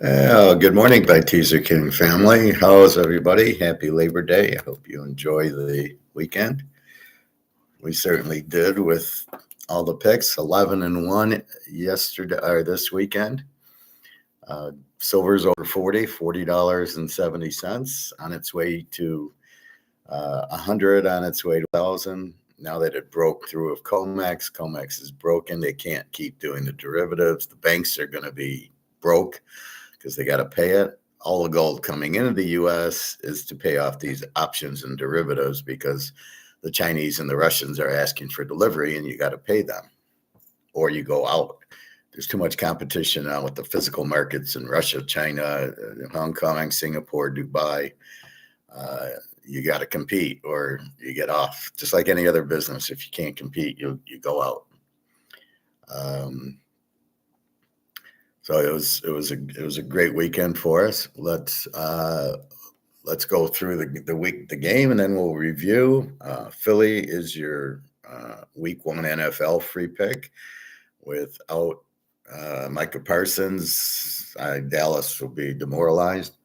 Good morning, by Teaserking family. How's everybody? Happy Labor Day. I hope you enjoy the weekend. We certainly did with all the picks, 11-1 yesterday or this weekend. Silver's over 40, $40.70 on its way to 100, on its way to 1,000. Now that it broke through of Comex is broken. They can't keep doing the derivatives. The banks are going to be broke because they got to pay it. All the gold coming into the U.S. is to pay off these options and derivatives because the Chinese and the Russians are asking for delivery and you got to pay them or you go out. There's too much competition now with the physical markets in Russia, China, Hong Kong, Singapore, Dubai. You got to compete or you get off. Just like any other business, if you can't compete, you go out. So it was a great weekend for us. Let's go through the game, and then we'll review. Philly is your week 1 NFL free pick. Without Micah Parsons, Dallas will be demoralized.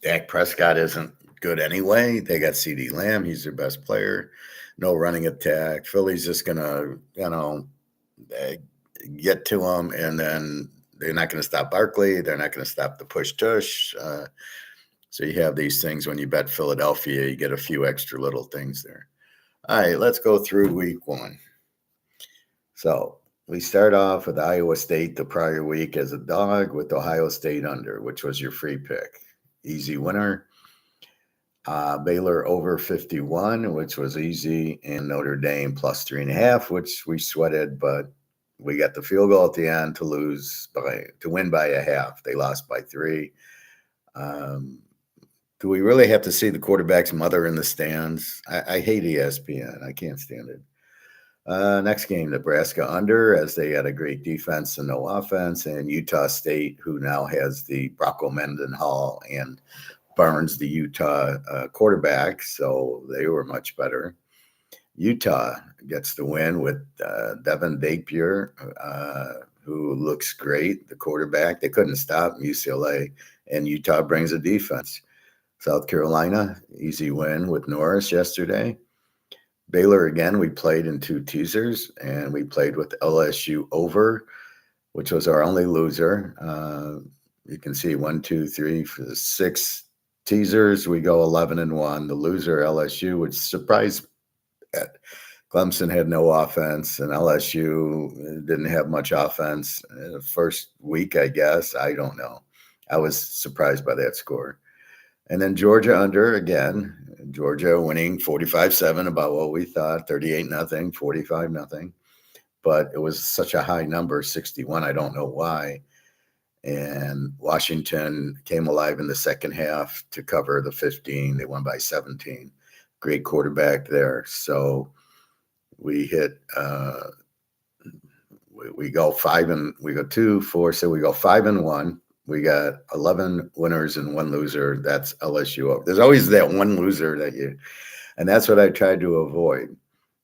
Dak Prescott isn't good anyway. They got CD Lamb. He's their best player. No running attack. Philly's just going to, get to him, and then they're not going to stop Barkley. They're not going to stop the push-tush. So you have these things when you bet Philadelphia, you get a few extra little things there. All right, let's go through week 1. So we start off with Iowa State the prior week as a dog with Ohio State under, which was your free pick. Easy winner. Baylor over 51, which was easy, and Notre Dame plus 3.5, which we sweated, but we got the field goal at the end to win by a half. They lost by 3. Do we really have to see the quarterback's mother in the stands? I hate ESPN. I can't stand it. Next game, Nebraska under, as they had a great defense and no offense, and Utah State, who now has the Bronco Mendenhall and Barnes, the Utah quarterback, so they were much better. Utah gets the win with Devin Dapier, who looks great, the quarterback. They couldn't stop UCLA, and Utah brings a defense. South Carolina, easy win with Norris yesterday. Baylor, again, we played in 2 teasers, and we played with LSU over, which was our only loser. You can see 1, 2, 3, 6 teasers. We go 11-1. The loser, LSU, which surprised that Clemson had no offense, and LSU didn't have much offense in the first week, I guess. I don't know. I was surprised by that score. And then Georgia under again. Georgia winning 45-7, about what we thought, 38-0, 45-0. But it was such a high number, 61. I don't know why. And Washington came alive in the second half to cover the 15. They won by 17. Great quarterback there. So we hit. We go 2, 4. So we go 5-1. We got 11 winners and 1 loser. That's LSU. There's always that one loser and that's what I tried to avoid.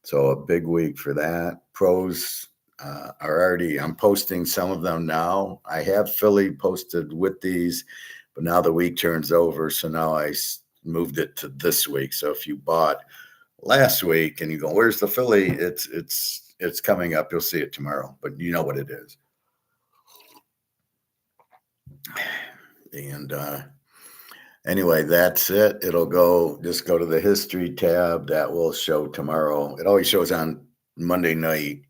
So a big week for that. Pros are already, I'm posting some of them now. I have Philly posted with these, but now the week turns over. So now I moved it to this week. So if you bought last week and you go, where's the Philly? It's coming up. You'll see it tomorrow, but you know what it is. And anyway, that's it. Just go to the history tab. That will show tomorrow. It always shows on Monday night,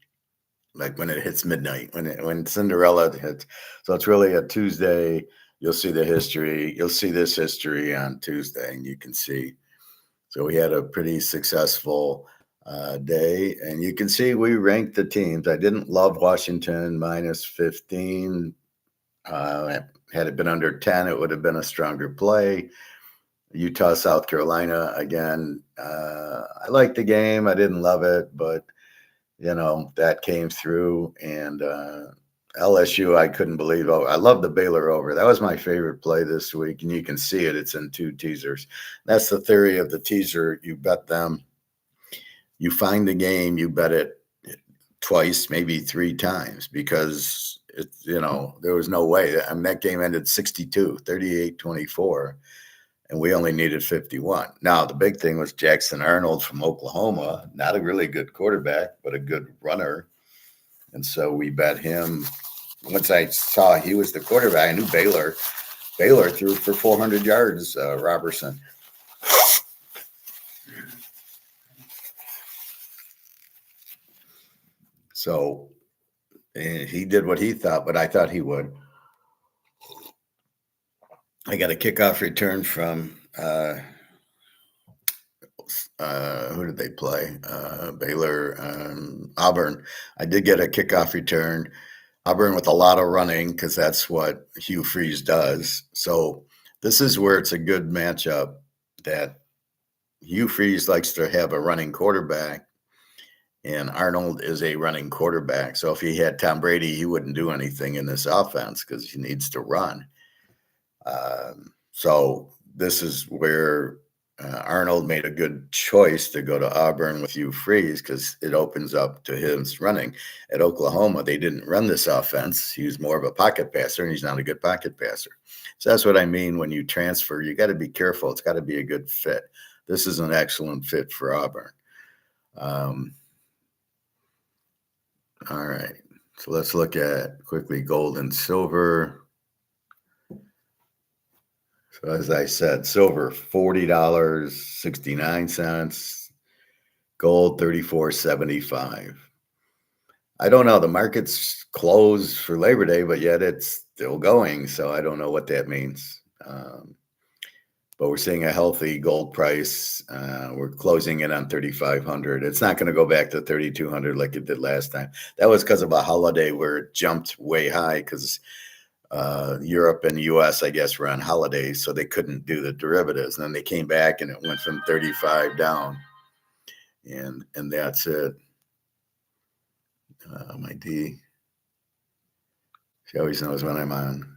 like when it hits midnight, when Cinderella hits. So it's really a Tuesday. You'll see the history. You'll see this history on Tuesday, and you can see. So we had a pretty successful day, and you can see we ranked the teams. I didn't love Washington minus 15. Had it been under 10, it would have been a stronger play. Utah, South Carolina, again, I liked the game. I didn't love it, but, that came through. And LSU, I couldn't believe. I love the Baylor over. That was my favorite play this week, and you can see it. It's in 2 teasers. That's the theory of the teaser. You bet them. You find the game, you bet it twice, maybe three times because there was no way. I mean, that game ended 62, 38-24, and we only needed 51. Now, the big thing was Jackson Arnold from Oklahoma, not a really good quarterback, but a good runner. And so we bet him. Once I saw he was the quarterback, I knew Baylor threw for 400 yards, Robertson. So he did what he thought, but I thought he would. I got a kickoff return from who did they play? Baylor, Auburn. I did get a kickoff return. Auburn with a lot of running because that's what Hugh Freeze does. So this is where it's a good matchup that Hugh Freeze likes to have a running quarterback, and Arnold is a running quarterback. So if he had Tom Brady, he wouldn't do anything in this offense because he needs to run. So this is where Arnold made a good choice to go to Auburn with Hugh Freeze because it opens up to his running. At Oklahoma, they didn't run this offense. He was more of a pocket passer, and he's not a good pocket passer. So that's what I mean when you transfer. You got to be careful. It's got to be a good fit. This is an excellent fit for Auburn. All right. So let's look at quickly gold and silver. So as I said, silver $40.69, gold $34.75. I don't know. The market's closed for Labor Day, but yet it's still going. So I don't know what that means. But we're seeing a healthy gold price. We're closing in on 3,500. It's not going to go back to 3,200 like it did last time. That was because of a holiday where it jumped way high because Europe and the U.S., I guess, were on holidays, so they couldn't do the derivatives. And then they came back, and it went from 35 down, and that's it. My D, she always knows when I'm on.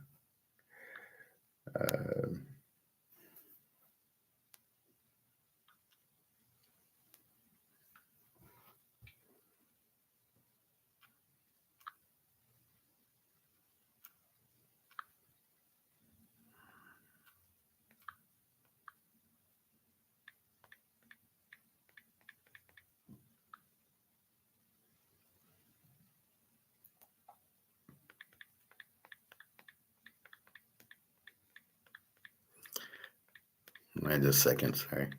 Just a second, sorry.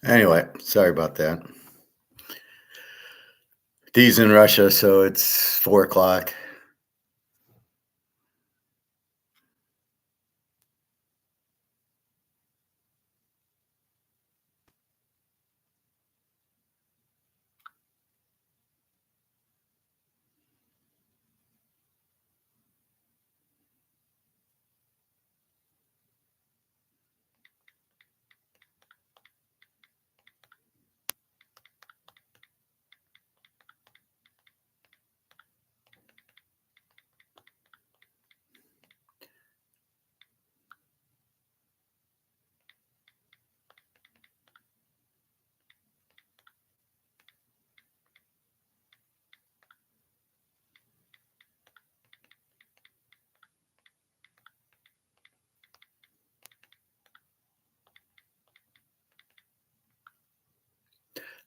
Anyway, sorry about that. D's in Russia, so it's 4 o'clock.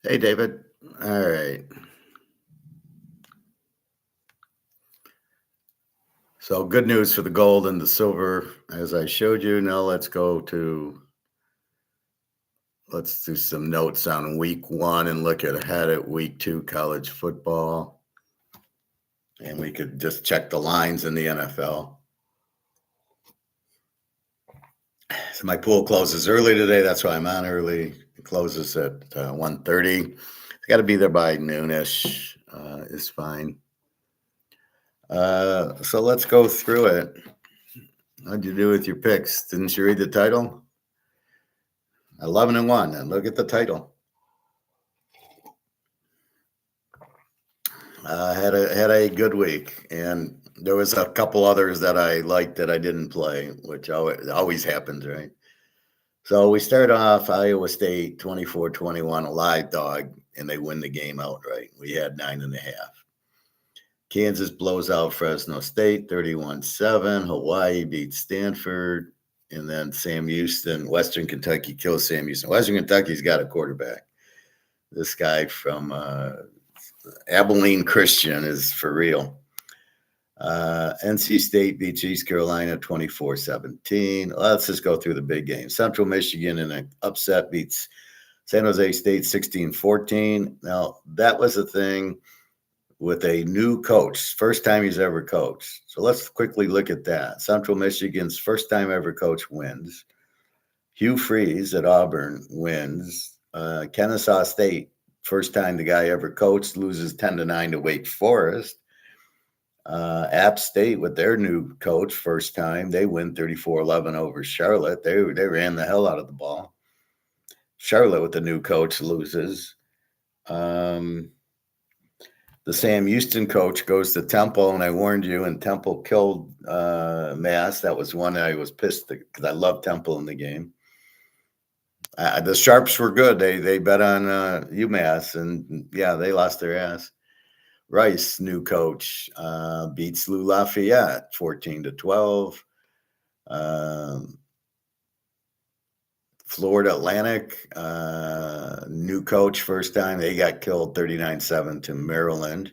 Hey, David. All right. So good news for the gold and the silver, as I showed you. Now let's do some notes on week one and look ahead at week two college football. And we could just check the lines in the NFL. So my pool closes early today. That's why I'm on early. It closes at 1:30. I got to be there by noonish. Is fine. So let's go through it. How'd you do with your picks? Didn't you read the title? 11-1. And look at the title. Had a good week, and there was a couple others that I liked that I didn't play, which always happens, right? So we start off Iowa State 24-21, a live dog, and they win the game outright. We had 9.5. Kansas blows out Fresno State 31-7. Hawaii beats Stanford. And then Sam Houston, Western Kentucky kills Sam Houston. Western Kentucky's got a quarterback. This guy from Abilene Christian is for real. NC State beats East Carolina 24-17. Let's just go through the big games. Central Michigan in an upset beats San Jose State 16-14. Now, that was a thing with a new coach, first time he's ever coached. So let's quickly look at that. Central Michigan's first time ever coach wins. Hugh Freeze at Auburn wins. Kennesaw State, first time the guy ever coached, loses 10-9 to Wake Forest. App State with their new coach, first time, they win 34-11 over Charlotte. They ran the hell out of the ball. Charlotte with the new coach loses. The Sam Houston coach goes to Temple, and I warned you, and Temple killed Mass. That was one I was pissed because I love Temple in the game. The Sharps were good. They bet on UMass, and yeah, they lost their ass. Rice, new coach, beats Lou Lafayette 14-12. Florida Atlantic, new coach, first time. They got killed 39-7 to Maryland.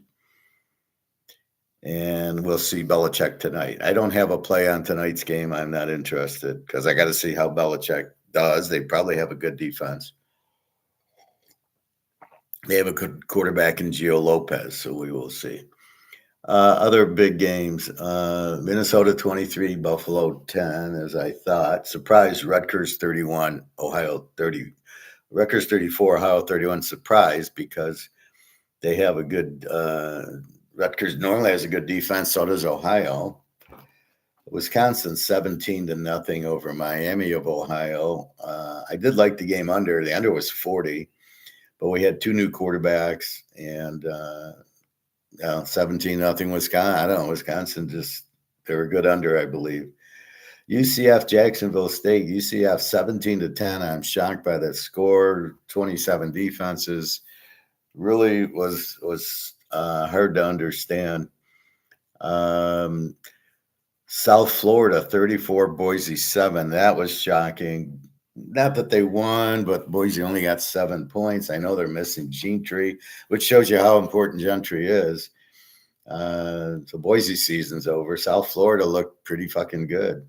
And we'll see Belichick tonight. I don't have a play on tonight's game. I'm not interested because I got to see how Belichick does. They probably have a good defense. They have a good quarterback in Gio Lopez, so we will see. Other big games, Minnesota 23, Buffalo 10, as I thought. Surprise, Rutgers 31, Ohio 30. Rutgers 34, Ohio 31. Surprise because they have a good Rutgers normally has a good defense, so does Ohio. Wisconsin 17-0 over Miami of Ohio. I did like the game under. The under was 40, but we had two new quarterbacks and 17-0 Wisconsin. I don't know. Wisconsin they were good under, I believe. UCF Jacksonville State. UCF 17-10. I'm shocked by that score. 27 defenses. Really was hard to understand. South Florida 34, Boise 7. That was shocking. Not that they won, but Boise only got 7 points. I know they're missing Gentry, which shows you how important Gentry is. So Boise season's over. South Florida looked pretty fucking good.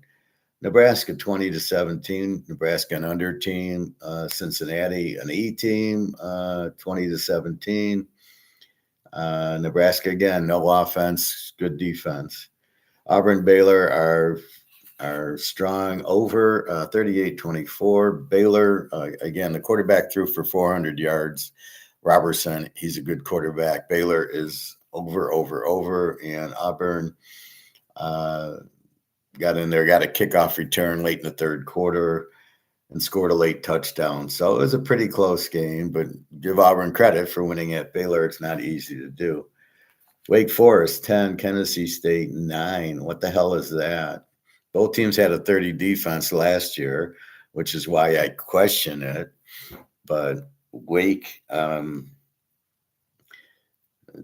Nebraska 20-17. Nebraska an under team. Cincinnati an E team. 20-17. Nebraska again, no offense, good defense. Auburn Baylor are strong over 38-24. Baylor again, the quarterback threw for 400 yards. Robertson, he's a good quarterback. Baylor is over, and Auburn got in there, got a kickoff return late in the third quarter and scored a late touchdown. So it was a pretty close game, but give Auburn credit for winning at Baylor. It's not easy to do. Wake Forest 10, Tennessee State 9. What the hell is that? Both teams had a 30 defense last year, which is why I question it. But Wake, to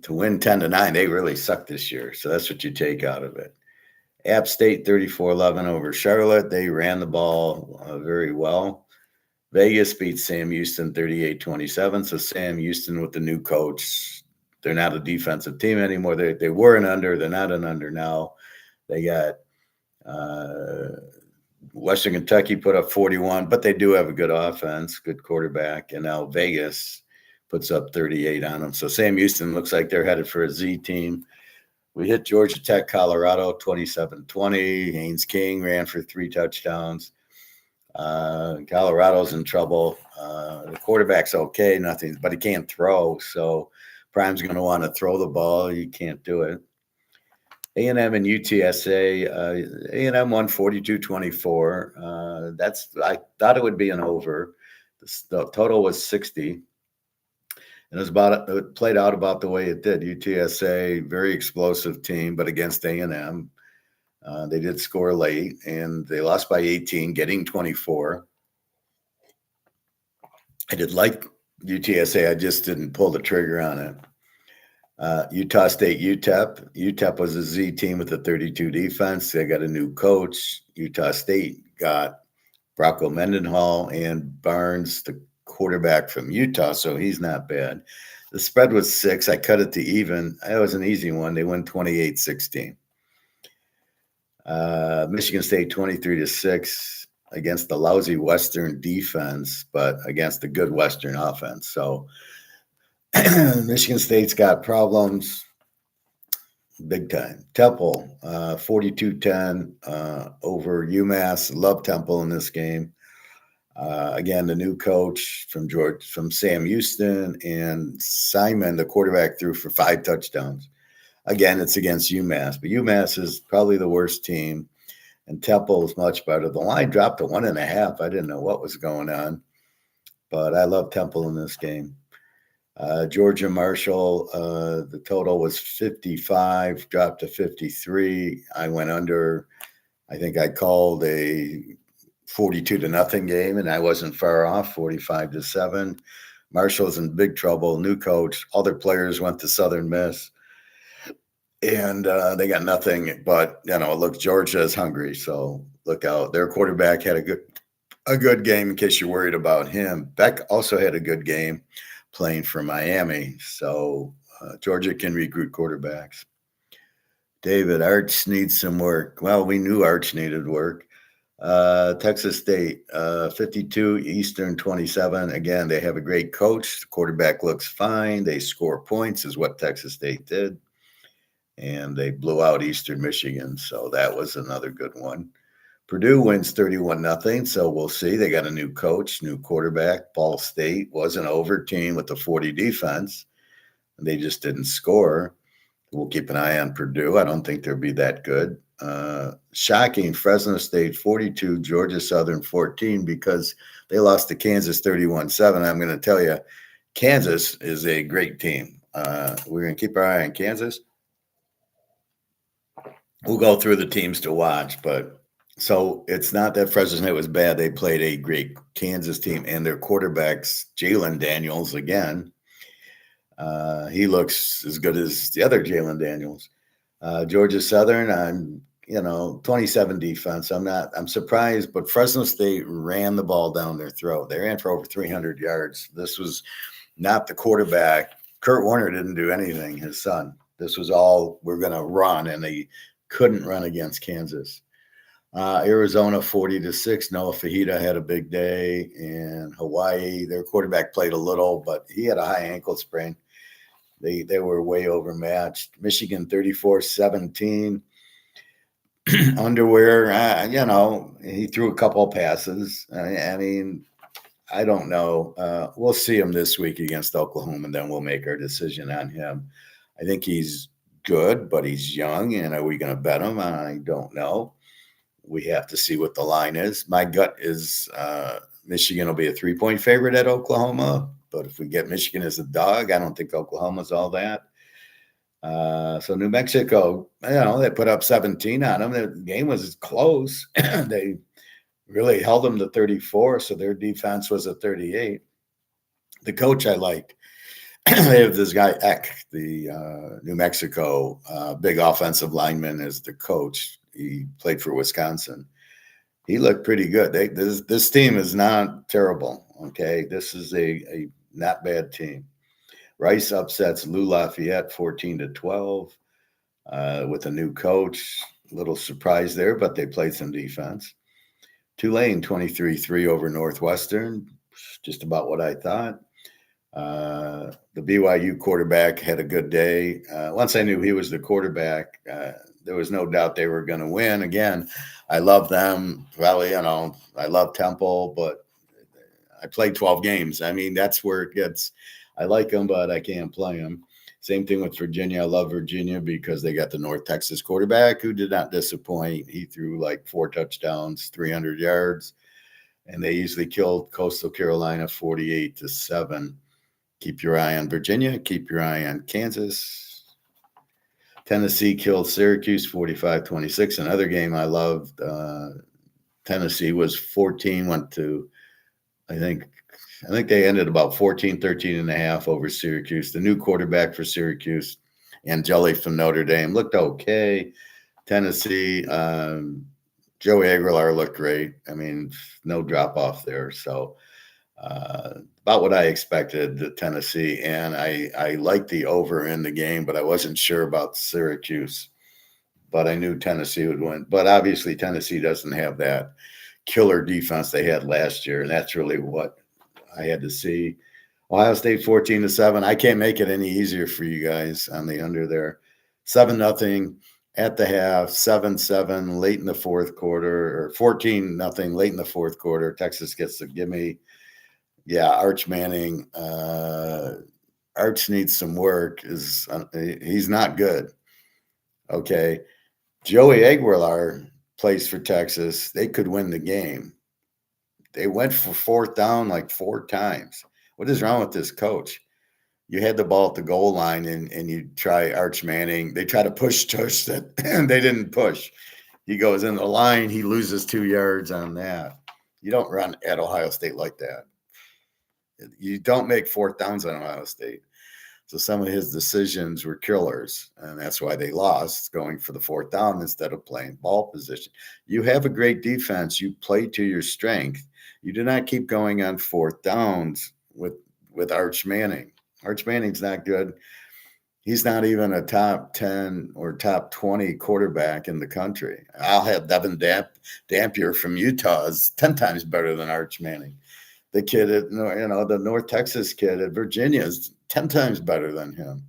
win 10-9, they really sucked this year. So that's what you take out of it. App State 34-11 over Charlotte. They ran the ball very well. Vegas beat Sam Houston 38-27. So Sam Houston with the new coach, they're not a defensive team anymore. They were an under. They're not an under now. They got Western Kentucky put up 41, but they do have a good offense, good quarterback. And now Vegas puts up 38 on them. So Sam Houston looks like they're headed for a Z team. We hit Georgia Tech, Colorado 27-20. Haynes King ran for 3 touchdowns. Colorado's in trouble. The quarterback's okay, nothing, but he can't throw. So Prime's going to want to throw the ball. You can't do it. A&M and UTSA. A&M won 42-24. I thought it would be an over. The total was 60. And it played out about the way it did. UTSA, very explosive team, but against A&M. They did score late, and they lost by 18, getting 24. I did like UTSA. I just didn't pull the trigger on it. Utah State, UTEP. UTEP was a Z team with a 32 defense. They got a new coach. Utah State got Brocco Mendenhall and Barnes, the quarterback from Utah, so he's not bad. The spread was 6. I cut it to even. It was an easy one. They won 28-16. Michigan State 23-6 against the lousy Western defense, but against the good Western offense. So Michigan State's got problems big time. Temple 42-10 over UMass. Love Temple in this game. Again, the new coach from Sam Houston, and Simon, the quarterback, threw for 5 touchdowns. Again, it's against UMass, but UMass is probably the worst team, and Temple is much better. The line dropped to 1.5. I didn't know what was going on, but I love Temple in this game. Georgia Marshall, the total was 55, dropped to 53. I went under. I think I called a 42-0 game, and I wasn't far off, 45-7. Marshall's in big trouble, new coach. All their players went to Southern Miss, and they got nothing. But look, Georgia is hungry, so look out. Their quarterback had a good game. In case you're worried about him, Beck also had a good game playing for Miami. So Georgia can recruit quarterbacks. David, Arch needs some work. Well, we knew Arch needed work. Texas State, 52, Eastern 27. Again, they have a great coach. The quarterback looks fine. They score points is what Texas State did. And they blew out Eastern Michigan. So that was another good one. Purdue wins 31-0. So we'll see. They got a new coach, new quarterback. Ball State was an over team with the 40 defense. They just didn't score. We'll keep an eye on Purdue. I don't think they'll be that good. Shocking, Fresno State 42, Georgia Southern 14, because they lost to Kansas 31-7. I'm going to tell you, Kansas is a great team. We're going to keep our eye on Kansas. We'll go through the teams to watch, but so it's not that Fresno State was bad. They played a great Kansas team, and their quarterback's Jalen Daniels again. He looks as good as the other Jalen Daniels. Georgia Southern, I'm 27 defense. I'm surprised, but Fresno State ran the ball down their throat. They ran for over 300 yards. This was not the quarterback. Kurt Warner didn't do anything, his son. This was all we're going to run, and they couldn't run against Kansas. Arizona 40-6. Noah Fajita had a big day, and Hawaii, their quarterback played a little, but he had a high ankle sprain. They were way overmatched. Michigan 34-17. Underwear, he threw a couple of passes. I mean, I don't know. We'll see him this week against Oklahoma, and then we'll make our decision on him. I think he's good, but he's young, and are we going to bet him? I don't know. We have to see what the line is. My gut is Michigan will be a 3-point favorite at Oklahoma, but if we get Michigan as a dog, I don't think Oklahoma's all that. So New Mexico, they put up 17 on them. The game was close. They really held them to 34, so their defense was at 38. The coach I liked. They have this guy, Eck, the New Mexico big offensive lineman, as the coach. He played for Wisconsin. He looked pretty good. This team is not terrible. Okay, this is a not bad team. Rice upsets Lou Lafayette 14-12 with a new coach. A little surprise there, but they played some defense. Tulane 23-3 over Northwestern, just about what I thought. The BYU quarterback had a good day. Once I knew he was the quarterback, there was no doubt they were going to win. Again, I love them. Well, I love Temple, but I played 12 games. I mean, that's where it gets. I like them, but I can't play them. Same thing with Virginia. I love Virginia because they got the North Texas quarterback who did not disappoint. He threw like 4 touchdowns, 300 yards, and they easily killed Coastal Carolina 48-7. Keep your eye on Virginia. Keep your eye on Kansas. Tennessee killed Syracuse 45-26. Another game I loved. Tennessee was 14, went to, I think they ended about 14, 13 and a half over Syracuse. The new quarterback for Syracuse, Angeli from Notre Dame, looked okay. Tennessee, Joey Aguilar looked great. I mean, no drop off there. So about what I expected, the Tennessee. And I liked the over in the game, but I wasn't sure about Syracuse. But I knew Tennessee would win. But obviously, Tennessee doesn't have that killer defense they had last year. And that's really what I had to see. Ohio State 14-7. I can't make it any easier for you guys on the under there. 7-0 at the half, 7-7 late in the fourth quarter, or 14-0 late in the fourth quarter. Texas gets the gimme. Yeah, Arch Manning. Arch needs some work. He's not good. Okay. Joey Aguilar plays for Texas. They could win the game. They went for fourth down like 4 times. What is wrong with this coach? You had the ball at the goal line and you try Arch Manning. They try to push Tush that and they didn't push. He goes in the line. He loses 2 yards on that. You don't run at Ohio State like that. You don't make fourth downs on Ohio State. So some of his decisions were killers, and that's why they lost, going for the fourth down instead of playing ball position. You have a great defense. You play to your strength. You do not keep going on fourth downs with Arch Manning. Arch Manning's not good. He's not even a top 10 or top 20 quarterback in the country. I'll have Devin Dampier from Utah is 10 times better than Arch Manning. The kid the North Texas kid at Virginia is 10 times better than him.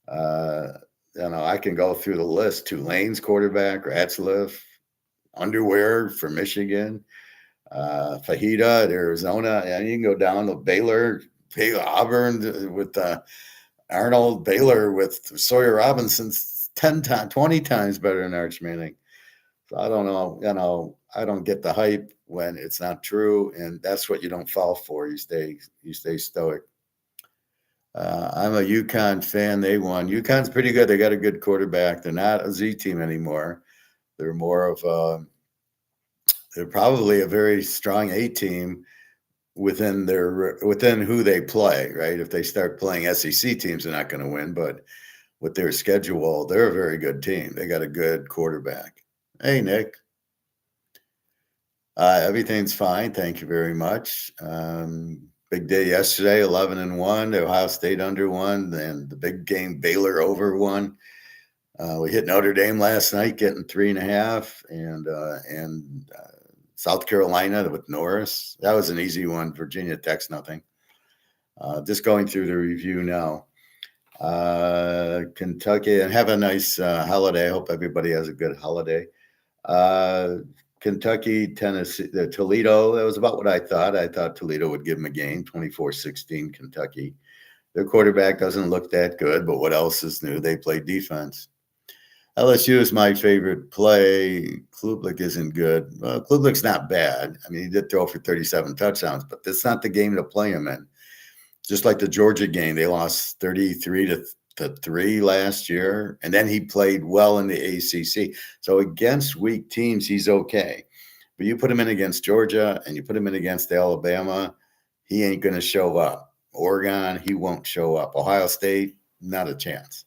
I can go through the list. Tulane's quarterback, Ratzliff, Underwear for Michigan, Fajita at Arizona, and you can go down to Baylor, Auburn with Arnold, Baylor with Sawyer Robinson, 20 times better than Arch Manning. So I don't know. I don't get the hype when it's not true, and that's what you don't fall for. You stay stoic. I'm a UConn fan. They won. UConn's pretty good. They got a good quarterback. They're not a Z team anymore. They're more of they're probably a very strong A team within who they play, right? If they start playing SEC teams, they're not going to win. But with their schedule, they're a very good team. They got a good quarterback. Hey, Nick. Everything's fine. Thank you very much. Big day yesterday, 11-1. Ohio State under 1, and the big game Baylor over 1. We hit Notre Dame last night, getting 3.5, and South Carolina with Norris. That was an easy one. Virginia Tech's nothing. Just going through the review now. Kentucky, and have a nice holiday. I hope everybody has a good holiday. Kentucky, Tennessee, Toledo. That was about what I thought. I thought Toledo would give them a game, 24-16 Kentucky. Their quarterback doesn't look that good, but what else is new? They play defense. LSU is my favorite play. Klubnik isn't good. Well, Klubnik's not bad. I mean, he did throw for 37 touchdowns, but that's not the game to play him in. Just like the Georgia game, they lost 33-3 last year, and then he played well in the ACC. So against weak teams, he's okay. But you put him in against Georgia and you put him in against Alabama, he ain't going to show up. Oregon, he won't show up. Ohio State, not a chance.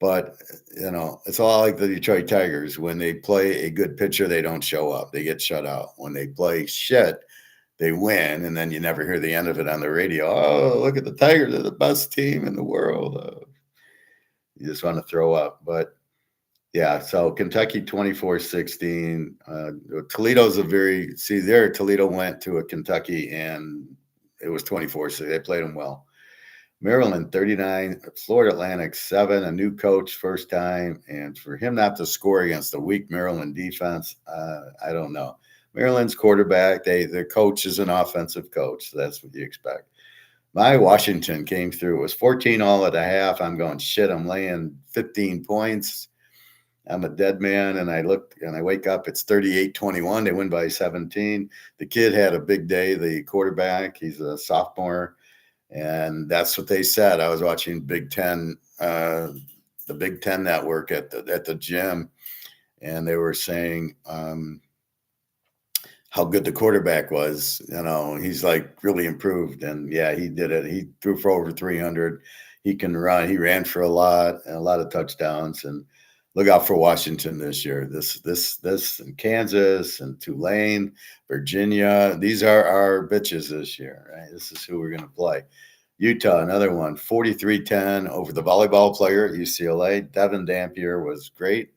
But, it's all like the Detroit Tigers. When they play a good pitcher, they don't show up. They get shut out. When they play shit, they win, and then you never hear the end of it on the radio. Oh, look at the Tigers. They're the best team in the world. You just want to throw up. But, yeah, so Kentucky 24-16. Toledo's Toledo went to a Kentucky, and it was 24-6. They played them well. Maryland 39, Florida Atlantic 7, a new coach first time, and for him not to score against a weak Maryland defense, I don't know. Maryland's quarterback, their coach is an offensive coach, so that's what you expect. My Washington came through. It was 14 all at a half. I'm going, shit, I'm laying 15 points. I'm a dead man, and I look and I wake up, it's 38-21. They win by 17. The kid had a big day, the quarterback. He's a sophomore. And that's what they said. I was watching the Big Ten network at the gym, and they were saying how good the quarterback was. He's like really improved, and yeah, he did it. He threw for over 300. He can run. He ran for a lot of touchdowns. And look out for Washington this year. This and Kansas and Tulane, Virginia. These are our bitches this year, right? This is who we're going to play. Utah, another one, 43-10 over the volleyball player at UCLA. Devin Dampier was great.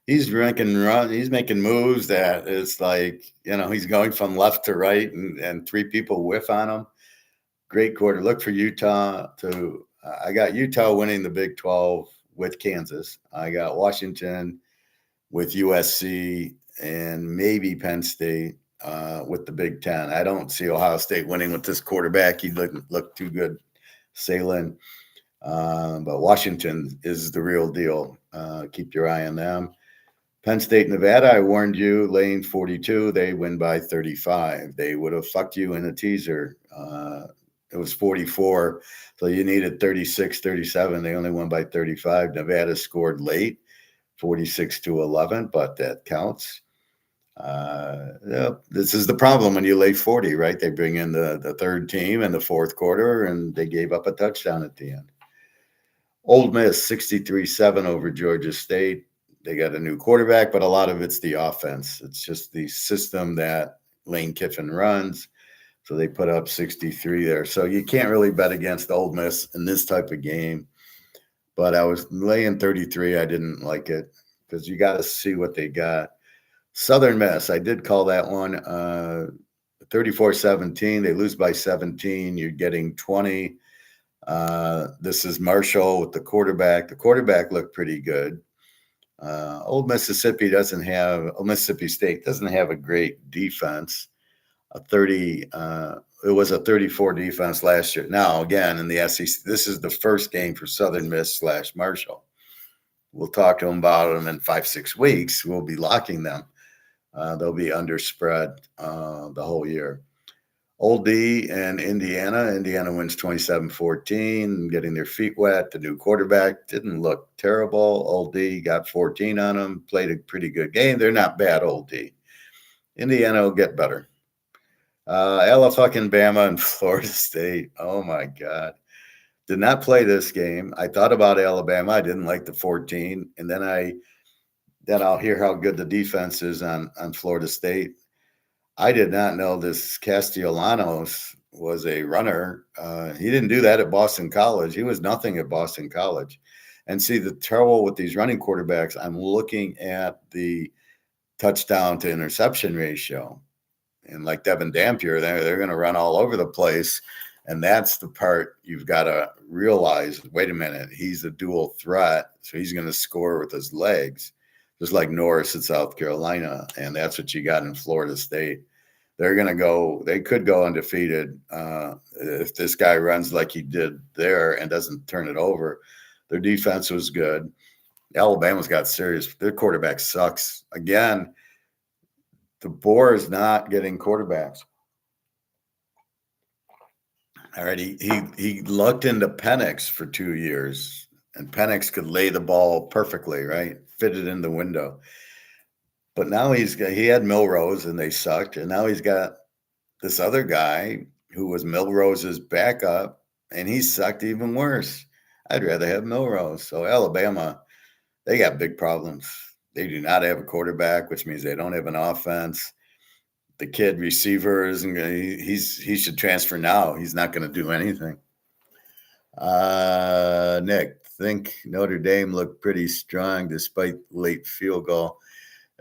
He's making moves that is like, he's going from left to right, and three people whiff on him. Great quarter. Look for Utah I got Utah winning the Big 12 with Kansas. I got Washington with USC and maybe Penn State with the Big Ten. I don't see Ohio State winning with this quarterback. He looked too good sailing. But Washington is the real deal. Keep your eye on them. Penn State, Nevada, I warned you, laying 42. They win by 35. They would have fucked you in a teaser. It was 44. So you needed 36, 37. They only won by 35. Nevada scored late, 46-11, but that counts. This is the problem when you lay 40, right? They bring in the third team in the fourth quarter, and they gave up a touchdown at the end. Ole Miss 63-7 over Georgia State. They got a new quarterback, but a lot of it's the offense. It's just the system that Lane Kiffin runs. So they put up 63 there. So you can't really bet against Ole Miss in this type of game. But I was laying 33. I didn't like it because you got to see what they got. Southern Miss, I did call that one 34-17. They lose by 17. You're getting 20. This is Marshall with the quarterback. The quarterback looked pretty good. Old Mississippi State doesn't have a great defense. It was a 34 defense last year. Now, again, in the SEC, this is the first game for Southern Miss / Marshall. We'll talk to them about them in 5-6 weeks. We'll be locking them. They'll be under spread the whole year. Old D and Indiana. Indiana wins 27-14, getting their feet wet. The new quarterback didn't look terrible. Old D got 14 on them, played a pretty good game. They're not bad, Old D. Indiana will get better. Alabama and Florida State. Oh, my God. Did not play this game. I thought about Alabama. I didn't like the 14. And then I'll hear how good the defense is on Florida State. I did not know this Castellanos was a runner. He didn't do that at Boston College. He was nothing at Boston College. And see, the trouble with these running quarterbacks, I'm looking at the touchdown to interception ratio. And like Devin Dampier, they're going to run all over the place. And that's the part you've got to realize, wait a minute, he's a dual threat. So he's going to score with his legs, just like Norris at South Carolina. And that's what you got in Florida State. They could go undefeated if this guy runs like he did there and doesn't turn it over. Their defense was good. Alabama's got serious. Their quarterback sucks. Again, the Boer is not getting quarterbacks. All right, he looked into Penix for 2 years, and Penix could lay the ball perfectly, right? Fit it in the window. But now he had Milrose, and they sucked, and now he's got this other guy who was Milrose's backup, and he sucked even worse. I'd rather have Milrose. So Alabama, they got big problems. They do not have a quarterback, which means they don't have an offense. The kid receiver isn't gonna, he should transfer now. He's not going to do anything. Nick, think Notre Dame looked pretty strong despite late field goal.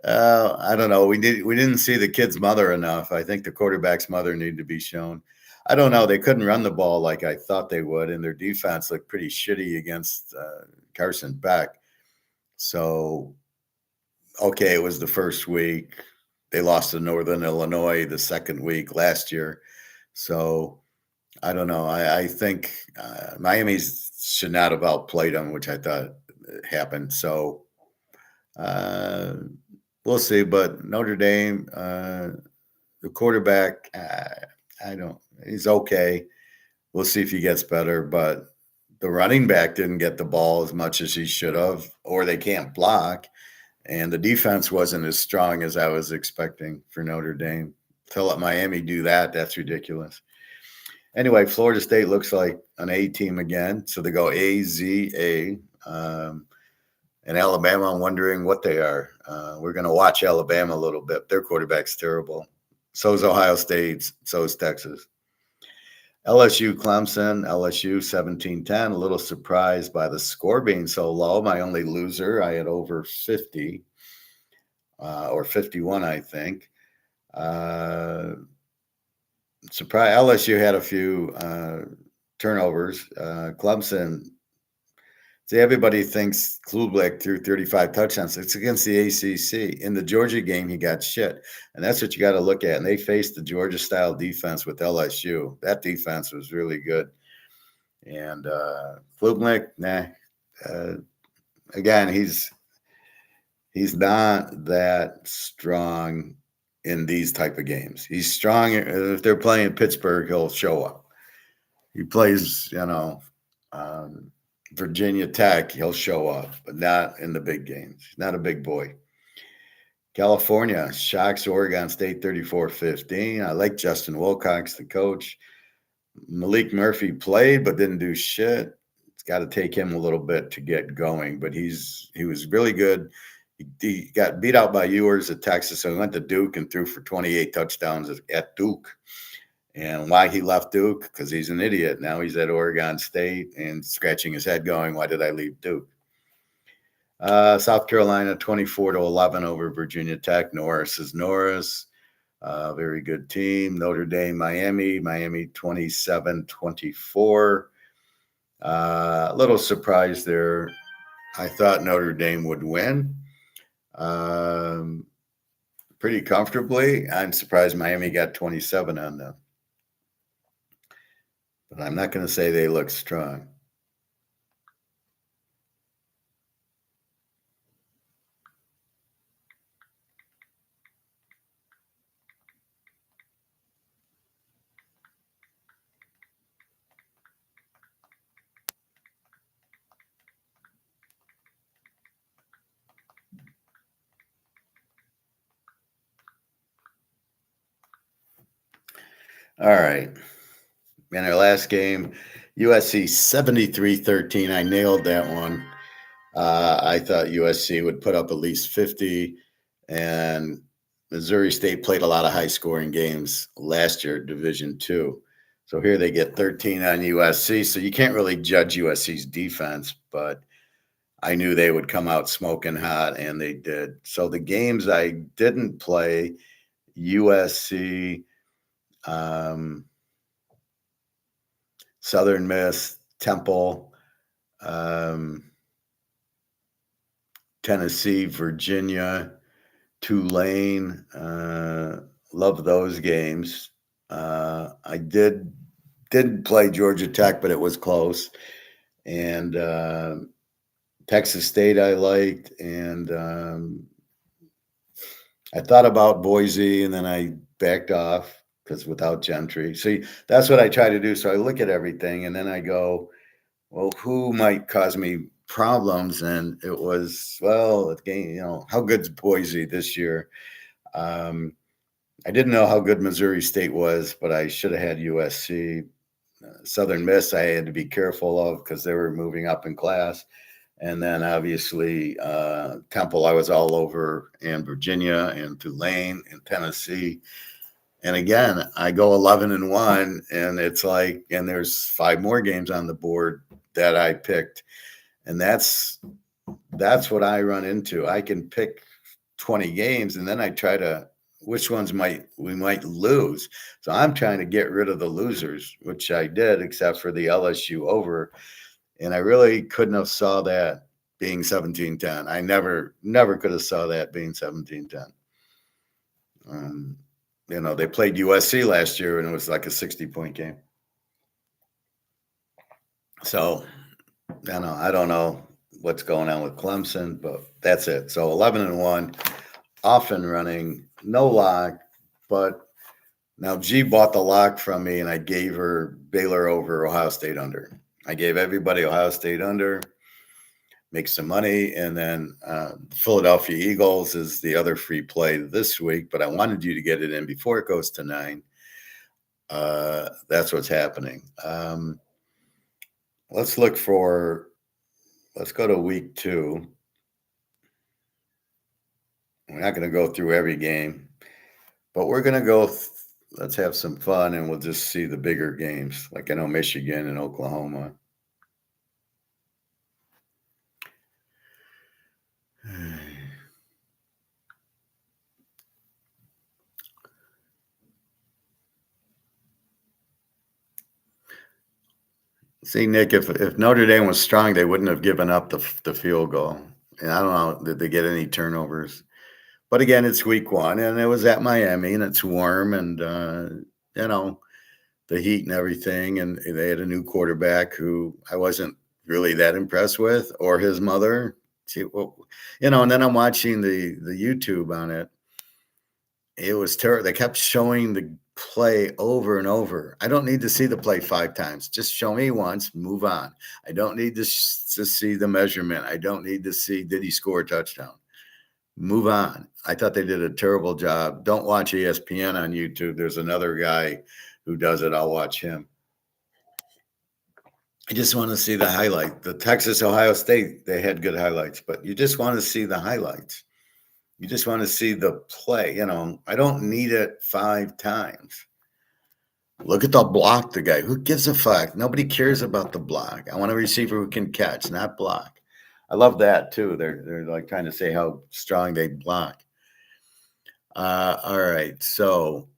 I don't know. We didn't see the kid's mother enough. I think the quarterback's mother needed to be shown. I don't know. They couldn't run the ball like I thought they would, and their defense looked pretty shitty against Carson Beck. So, okay, it was the first week. They lost to Northern Illinois the second week last year. So, I don't know. I think Miami should not have outplayed them, which I thought happened. So, we'll see. But Notre Dame, the quarterback, he's okay. We'll see if he gets better. But the running back didn't get the ball as much as he should have, or they can't block. And the defense wasn't as strong as I was expecting for Notre Dame. To let Miami do that, that's ridiculous. Anyway, Florida State looks like an A team again. So they go AZA. And Alabama, I'm wondering what they are. We're going to watch Alabama a little bit. Their quarterback's terrible. So is Ohio State. So is Texas. LSU, Clemson, LSU 17-10. A little surprised by the score being so low. My only loser, I had over 50 or 51, I think. Surprise! LSU had a few turnovers. Clemson. See, everybody thinks Klublick threw 35 touchdowns. It's against the ACC. In the Georgia game, he got shit. And that's what you got to look at. And they faced the Georgia-style defense with LSU. That defense was really good. And Klublick, nah. Again, he's not that strong in these type of games. He's strong. If they're playing Pittsburgh, he'll show up. He plays, Virginia Tech, he'll show up, but not in the big games. He's not a big boy. California shocks Oregon State 34-15. I like Justin Wilcox, the coach. Malik Murphy played but didn't do shit. It's got to take him a little bit to get going, but he was really good. He got beat out by Ewers at Texas, so he went to Duke and threw for 28 touchdowns at Duke. And why he left Duke? Because he's an idiot. Now he's at Oregon State and scratching his head going, why did I leave Duke? South Carolina 24-11 over Virginia Tech. Norris is Norris. Very good team. Notre Dame, Miami 27-24. A little surprised there. I thought Notre Dame would win pretty comfortably. I'm surprised Miami got 27 on them. But I'm not going to say they look strong. All right. In our last game, USC 73-13. I nailed that one. I thought USC would put up at least 50, and Missouri State played a lot of high-scoring games last year, Division II. So here they get 13 on USC. So you can't really judge USC's defense, but I knew they would come out smoking hot, and they did. So the games I didn't play, USC, Southern Miss, Temple, Tennessee, Virginia, Tulane. Love those games. I didn't play Georgia Tech, but it was close. And Texas State I liked. And I thought about Boise, and then I backed off because without Gentry. See, that's what I try to do. So I look at everything, and then I go, well, who might cause me problems? And it was, well, how good's Boise this year? I didn't know how good Missouri State was, but I should have had USC. Southern Miss, I had to be careful of because they were moving up in class. And then obviously Temple, I was all over, and Virginia and Tulane and Tennessee. And again, I go 11-1, and it's like, and there's 5 more games on the board that I picked. And that's what I run into. I can pick 20 games, and then I try to, which ones we might lose. So I'm trying to get rid of the losers, which I did, except for the LSU over. And I really couldn't have saw that being 17-10. I never could have saw that being 17-10. They played USC last year, and it was like a 60-point game. So, I don't know what's going on with Clemson, but that's it. So 11-1, off and running, no lock, but now G bought the lock from me, and I gave her Baylor over, Ohio State under. I gave everybody Ohio State under, make some money, and then Philadelphia Eagles is the other free play this week, but I wanted you to get it in before it goes to 9. That's what's happening. Let's go to week 2. We're not going to go through every game, but we're going to go, let's have some fun, and we'll just see the bigger games, like I know Michigan and Oklahoma. See, Nick, if Notre Dame was strong, they wouldn't have given up the field goal. And I don't know, did they get any turnovers? But again, it's week 1, and it was at Miami, and it's warm, and the heat and everything. And they had a new quarterback who I wasn't really that impressed with, or his mother. And then I'm watching the YouTube on it. It was terrible. They kept showing the play over and over. I don't need to see the play 5 times. Just show me once, move on. I don't need to see the measurement. I don't need to see, did he score a touchdown? Move on. I thought they did a terrible job. Don't watch ESPN on YouTube. There's another guy who does it. I'll watch him. I just want to see the highlight. The Texas, Ohio State, they had good highlights, but you just want to see the highlights. You just want to see the play. I don't need it 5 times. Look at the block, the guy. Who gives a fuck? Nobody cares about the block. I want a receiver who can catch, not block. I love that too. They're like trying to say how strong they block. All right. So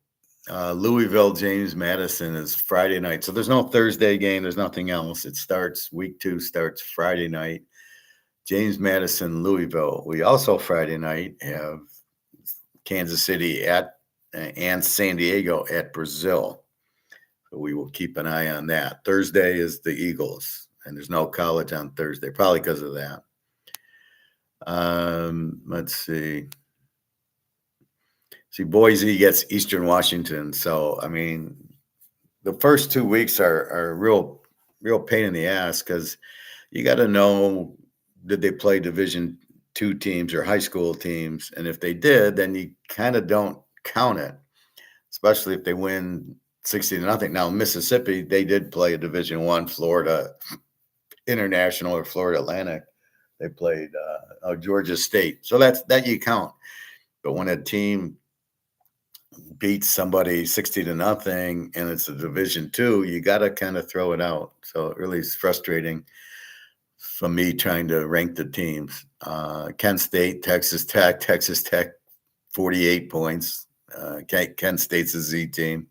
Louisville, James Madison is Friday night. So there's no Thursday game. There's nothing else. It starts, week 2 starts Friday night. James Madison, Louisville. We also Friday night have Kansas City and San Diego at Brazil. So we will keep an eye on that. Thursday is the Eagles, and there's no college on Thursday, probably because of that. Let's see. Boise gets Eastern Washington. So, the first 2 weeks are a real pain in the ass because you got to know, did they play Division II teams or high school teams? And if they did, then you kind of don't count it, especially if they win 60-0. Now, Mississippi, they did play a Division I, Florida International or Florida Atlantic. They played Georgia State. So that you count. But when a team beats somebody 60-0 and it's a Division II, you got to kind of throw it out. So it really is frustrating for me trying to rank the teams. Kent State, Texas Tech, 48 points. Kent State's a Z team.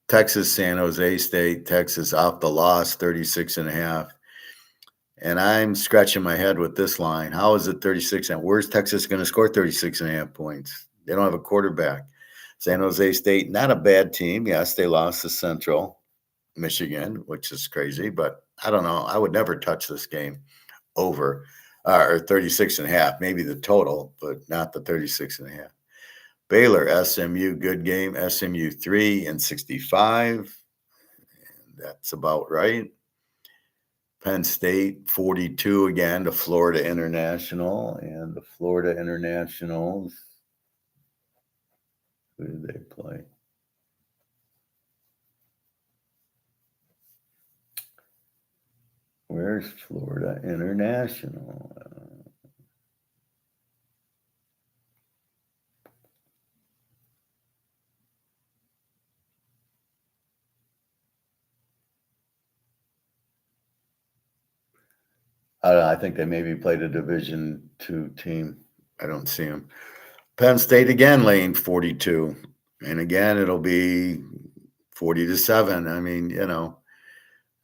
Texas, San Jose State, Texas off the loss, 36.5. And I'm scratching my head with this line. How is it 36? And where's Texas going to score 36.5 points? They don't have a quarterback. San Jose State, not a bad team. Yes, they lost to Central Michigan, which is crazy, but I don't know. I would never touch this game over or 36.5, maybe the total, but not the 36.5. Baylor, SMU, good game. SMU 3-65. And that's about right. Penn State 42 again to Florida International, and the Florida Internationals, who did they play? where's Florida International? I don't know, I think they maybe played a Division II team. I don't see them. Penn State again laying 42. And again, it'll be 40-7. I mean,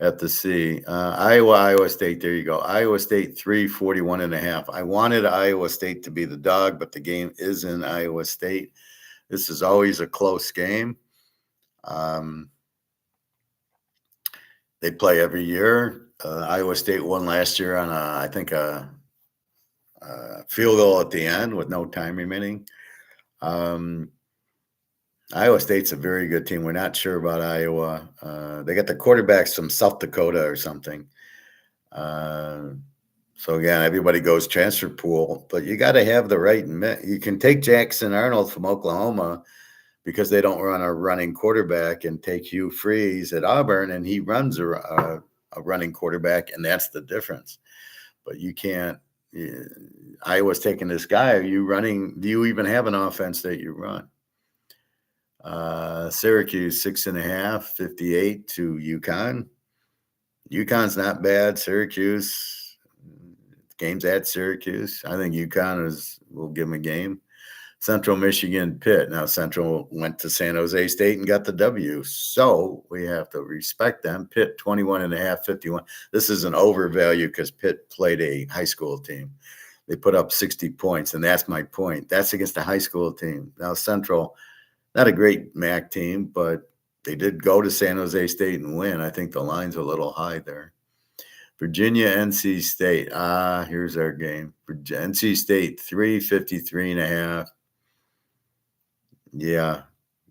at the C. Iowa State, there you go. Iowa State 341.5. I wanted Iowa State to be the dog, but the game is in Iowa State. This is always a close game. They play every year. Iowa State won last year on I think a field goal at the end with no time remaining. Iowa State's a very good team. We're not sure about Iowa. They got the quarterbacks from South Dakota or something. So again, everybody goes transfer pool, but you got to have the right. You can take Jackson Arnold from Oklahoma because they don't run a running quarterback, and take Hugh Freeze at Auburn, and he runs a running quarterback, and that's the difference. But you can't. Iowa's taking this guy. Are you running? Do you even have an offense that you run? Syracuse 6.5, 58 to UConn. UConn's not bad. Syracuse, game's at Syracuse. I think UConn will give them a game. Central Michigan, Pitt. Now, Central went to San Jose State and got the W, so we have to respect them. Pitt 21.5, 51. This is an overvalue because Pitt played a high school team. They put up 60 points, and that's my point. That's against a high school team. Now, Central, not a great MAC team, but they did go to San Jose State and win. I think the line's a little high there. Virginia, NC State. Here's our game. NC State, 353.5. Yeah,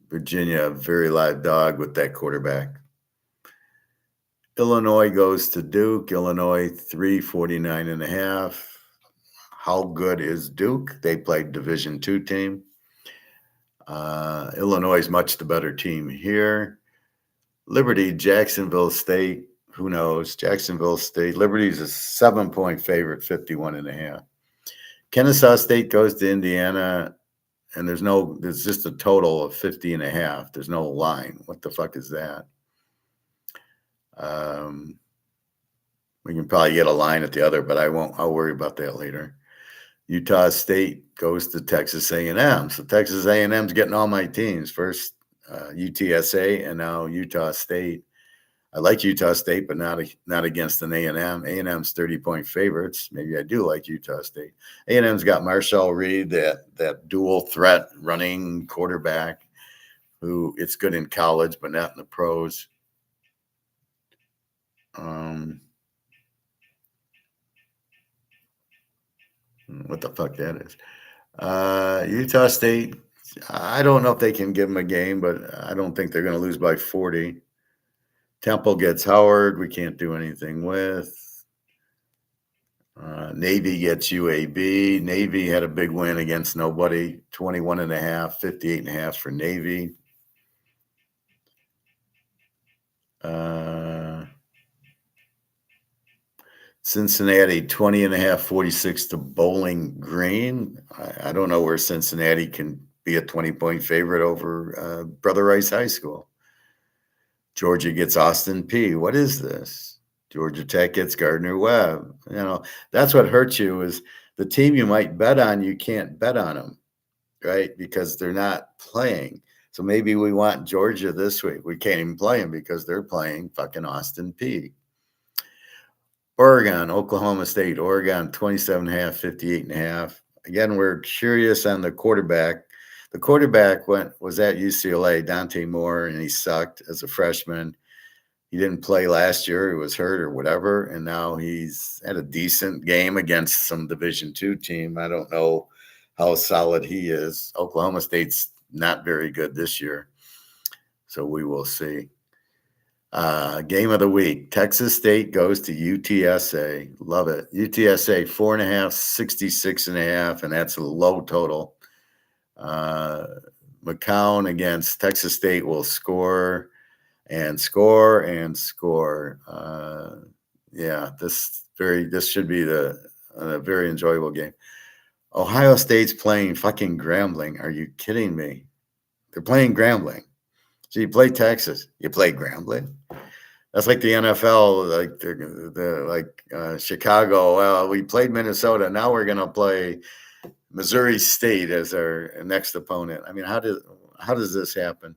Virginia, a very live dog with that quarterback. Illinois goes to Duke. Illinois, 349.5. How good is Duke? They played Division II team. Illinois is much the better team here. Liberty, Jacksonville State. Who knows? Jacksonville State. Liberty's a 7-point favorite, 51.5. Kennesaw State goes to Indiana, and there's just a total of 50.5. There's no line. What the fuck is that? We can probably get a line at the other, but I'll worry about that later. Utah State goes to Texas A&M. So Texas A&M's getting all my teams. First UTSA and now Utah State. I like Utah State, but not against an A&M. A&M's 30-point favorites. Maybe I do like Utah State. A&M's got Marshall Reed, that dual threat running quarterback who it's good in college, but not in the pros. What the fuck that is? Utah State, I don't know if they can give them a game, but I don't think they're going to lose by 40. Temple gets Howard. We can't do anything with. Navy gets UAB. Navy had a big win against nobody, 21.5, 58.5 for Navy. Cincinnati 20.5, 46 to Bowling Green. I don't know where Cincinnati can be a 20-point favorite over Brother Rice High School. Georgia gets Austin P. What is this? Georgia Tech gets Gardner Webb. That's what hurts you is the team you might bet on, you can't bet on them, right? Because they're not playing. So maybe we want Georgia this week. We can't even play them because they're playing fucking Austin P. Oregon, Oklahoma State. Oregon 27.5, 58.5. Again, we're curious on the quarterback. The quarterback was at UCLA, Dante Moore, and he sucked as a freshman. He didn't play last year. He was hurt or whatever, and now he's had a decent game against some Division II team. I don't know how solid he is. Oklahoma State's not very good this year, so we will see. Game of the week. Texas State goes to UTSA. Love it. UTSA 4.5, 66.5, and that's a low total. McCown against Texas State will score and score and score. Yeah, this should be a very enjoyable game. Ohio State's playing fucking Grambling. Are you kidding me? They're playing Grambling. So you play Texas, you play Grambling. That's like the NFL, like Chicago. Well, we played Minnesota. Now we're gonna play Missouri State as our next opponent. I mean, how does this happen?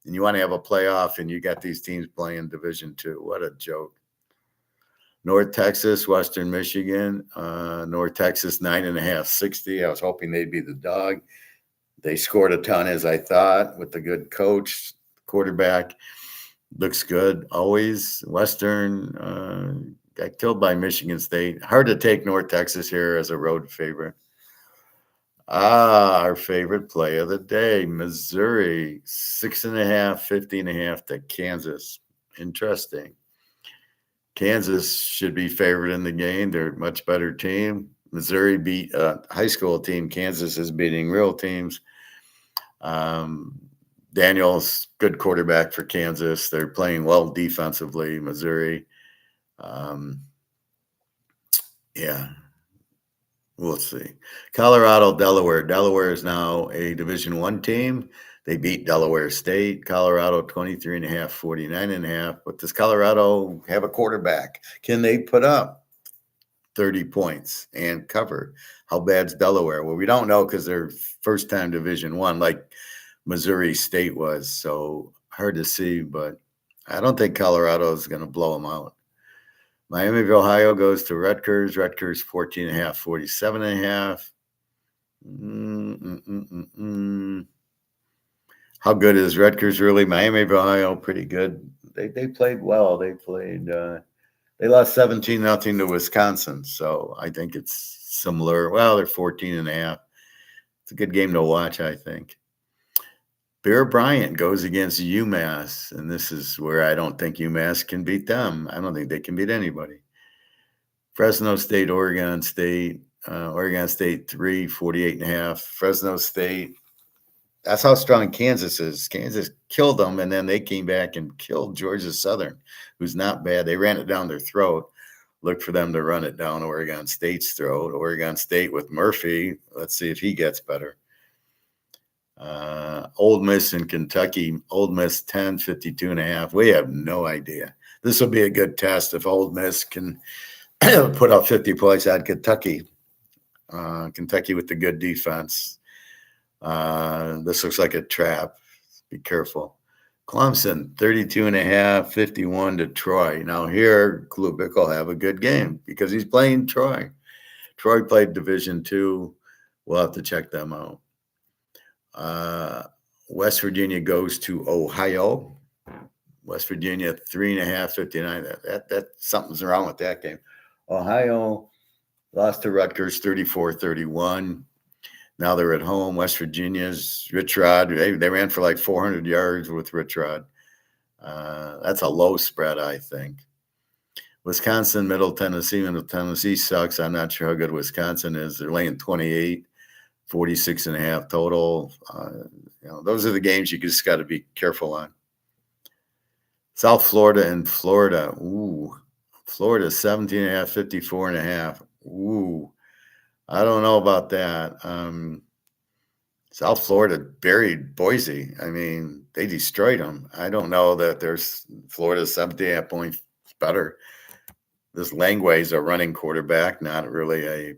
And you want to have a playoff, and you got these teams playing Division II. What a joke! North Texas, Western Michigan, North Texas 9.5, 60. I was hoping they'd be the dog. They scored a ton, as I thought, with the good coach, quarterback. Looks good always. Western got killed by Michigan State. Hard to take North Texas here as a road favorite. Our favorite play of the day, Missouri, 6.5, 50.5 to Kansas. Interesting. Kansas should be favored in the game. They're a much better team. Missouri beat a high school team. Kansas is beating real teams. Daniel's good quarterback for Kansas. They're playing well defensively. Missouri, yeah, we'll see. Colorado, Delaware. Delaware is now a Division I team. They beat Delaware State. Colorado 23.5, 49.5. But does Colorado have a quarterback? Can they put up 30 points and cover? How bad's Delaware? Well, we don't know because they're first time Division I, like Missouri State was. So hard to see, but I don't think Colorado is going to blow them out. Miami of Ohio goes to Rutgers. Rutgers 14.5, 47.5. How good is Rutgers really? Miami of Ohio, pretty good. They played well. They lost 17-0 to Wisconsin. So I think it's similar. Well, they're 14.5. It's a good game to watch, I think. Bear Bryant goes against UMass, and this is where I don't think UMass can beat them. I don't think they can beat anybody. Fresno State, Oregon State. Oregon State 3, 48.5. Fresno State. That's how strong Kansas is. Kansas killed them, and then they came back and killed Georgia Southern, who's not bad. They ran it down their throat. Look for them to run it down Oregon State's throat. Oregon State with Murphy. Let's see if he gets better. Ole Miss in Kentucky. Ole Miss 10, 52.5. We have no idea. This will be a good test if Ole Miss can put up 50 points at Kentucky. Kentucky with the good defense. This looks like a trap. Be careful. Clemson, 32.5, 51 to Troy. Now here, Klubik will have a good game because he's playing Troy. Troy played Division II. We'll have to check them out. West Virginia goes to Ohio. West Virginia 3.5, 59. That something's wrong with that game. Ohio lost to Rutgers 34-31. Now they're at home. West Virginia's Rich Rod. They ran for like 400 yards with Rich Rod. That's a low spread, I think. Wisconsin, Middle Tennessee. Middle Tennessee sucks. I'm not sure how good Wisconsin is. They're laying 28, 46.5 total. Those are the games you just got to be careful on. South Florida and Florida. Ooh, Florida 17.5, 54.5. Ooh, I don't know about that. South Florida buried Boise. I mean, they destroyed them. I don't know that there's Florida's 17.5 points better. This Langway's a running quarterback, not really a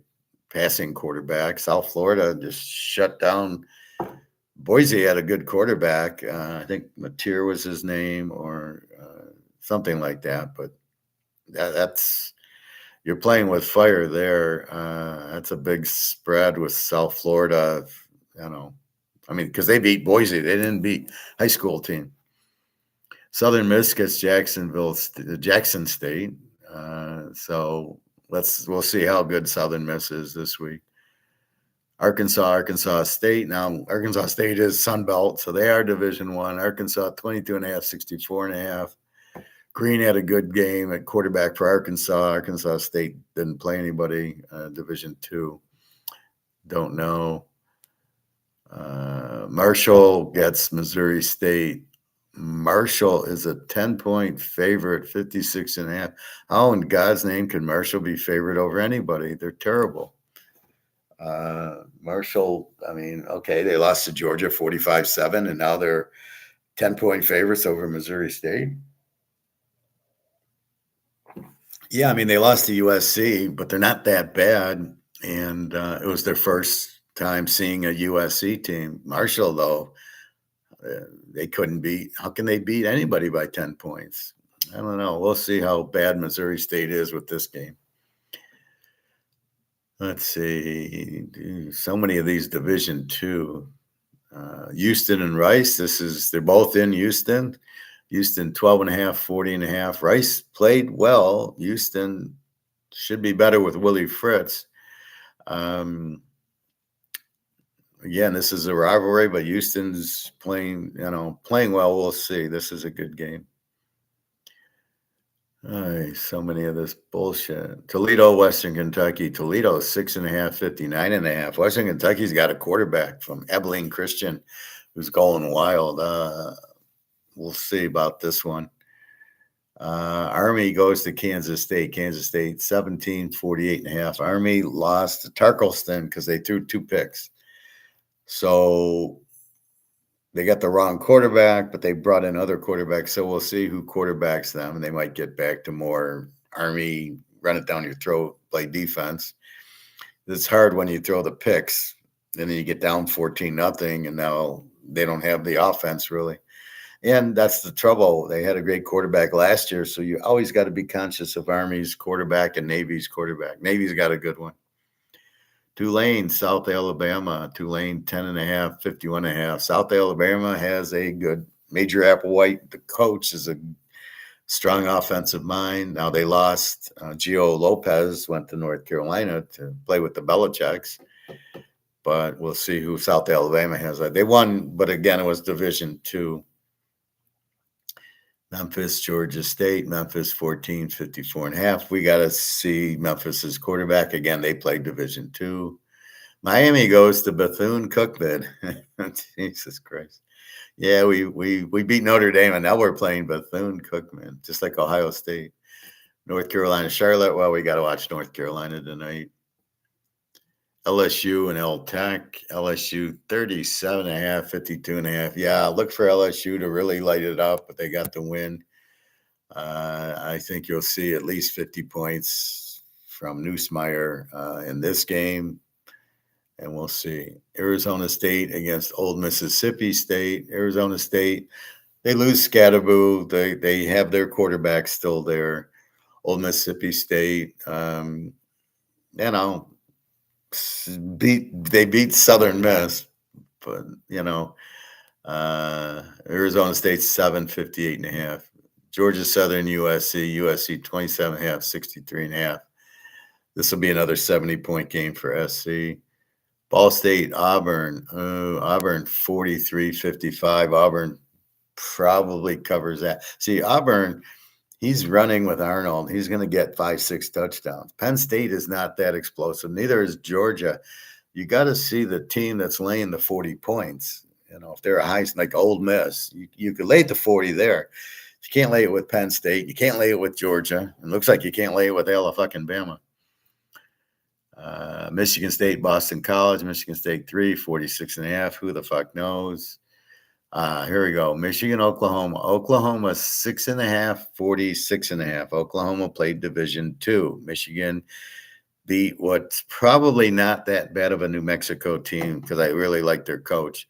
passing quarterback. South Florida just shut down. Boise had a good quarterback. I think Mateer was his name or something like that. But that's you're playing with fire there. That's a big spread with South Florida. Because they beat Boise. They didn't beat high school team. Southern Miss gets Jackson State. So we'll see how good Southern Miss is this week. Arkansas State. Now, Arkansas State is Sun Belt, so they are Division I. Arkansas 22.5, 64.5. Green had a good game at quarterback for Arkansas. Arkansas State didn't play anybody. Division II. Don't know. Marshall gets Missouri State. Marshall is a 10-point favorite, 56.5. How in God's name can Marshall be favored over anybody? They're terrible. Marshall, I mean, okay, they lost to Georgia 45-7, and now they're 10-point favorites over Missouri State. Yeah, I mean, they lost to USC, but they're not that bad. And it was their first time seeing a USC team. Marshall, though, they couldn't beat. How can they beat anybody by 10 points? I don't know. We'll see how bad Missouri State is with this game. Let's see. So many of these Division II. Houston and Rice. They're both in Houston. Houston 12.5, 40.5. Rice played well. Houston should be better with Willie Fritz. Again, this is a rivalry, but Houston's playing well. We'll see. This is a good game. So many of this bullshit. Toledo, Western Kentucky. Toledo 6.5, 59.5. Western Kentucky's got a quarterback from Abilene Christian who's going wild. We'll see about this one. Army goes to Kansas State. Kansas State 17, 48.5. Army lost to Tarkelston because they threw 2 picks. So they got the wrong quarterback, but they brought in other quarterbacks. So we'll see who quarterbacks them, and they might get back to more Army, run it down your throat, play defense. It's hard when you throw the picks, and then you get down 14-0, and now they don't have the offense really. And that's the trouble. They had a great quarterback last year, so you always got to be conscious of Army's quarterback and Navy's quarterback. Navy's got a good one. Tulane, South Alabama. Tulane 10.5, 51.5. South Alabama has a good Major Applewhite. The coach is a strong offensive mind. Now they lost. Gio Lopez went to North Carolina to play with the Belichicks. But we'll see who South Alabama has. They won, but again, it was Division II. Memphis, Georgia State. Memphis 14, 54.5. We got to see Memphis's quarterback. Again, they play Division II. Miami goes to Bethune-Cookman. Jesus Christ. Yeah, we beat Notre Dame, and now we're playing Bethune-Cookman, just like Ohio State. North Carolina, Charlotte. Well, we got to watch North Carolina tonight. LSU and L Tech. LSU 37.5, 52.5. Yeah, look for LSU to really light it up, but they got the win. I think you'll see at least 50 points from Nussmeier in this game, and we'll see. Arizona State against Old Mississippi State. Arizona State, they lose Scatterboo. They have their quarterback still there. Old Mississippi State, they beat Southern Miss, but Arizona State 758.5. Georgia Southern USC 27.5, 63.5. This will be another 70-point game for SC. Ball State Auburn. Auburn 43-55. Auburn probably covers that. See, Auburn, he's running with Arnold. He's going to get 5-6 touchdowns. Penn State is not that explosive. Neither is Georgia. You got to see the team that's laying the 40 points. If they're a high, like Old Miss, you could lay the 40 there. You can't lay it with Penn State. You can't lay it with Georgia. It looks like you can't lay it with Alabama. Michigan State, Boston College. Michigan State 46.5. Who the fuck knows? Here we go. Michigan, Oklahoma. Oklahoma 6.5, 46.5. Oklahoma played Division II. Michigan beat what's probably not that bad of a New Mexico team because I really like their coach.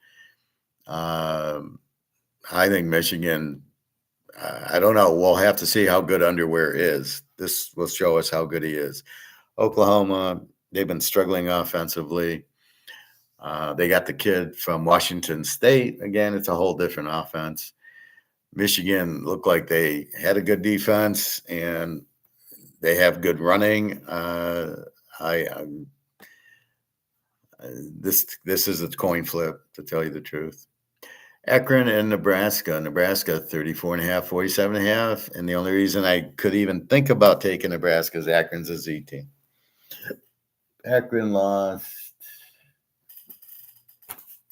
I think Michigan, I don't know. We'll have to see how good Underwear is. This will show us how good he is. Oklahoma, they've been struggling offensively. They got the kid from Washington State. Again, it's a whole different offense. Michigan looked like they had a good defense and they have good running. This is a coin flip, to tell you the truth. Akron and Nebraska. Nebraska 34.5, 47.5. And the only reason I could even think about taking Nebraska is Akron's a Z team. Akron lost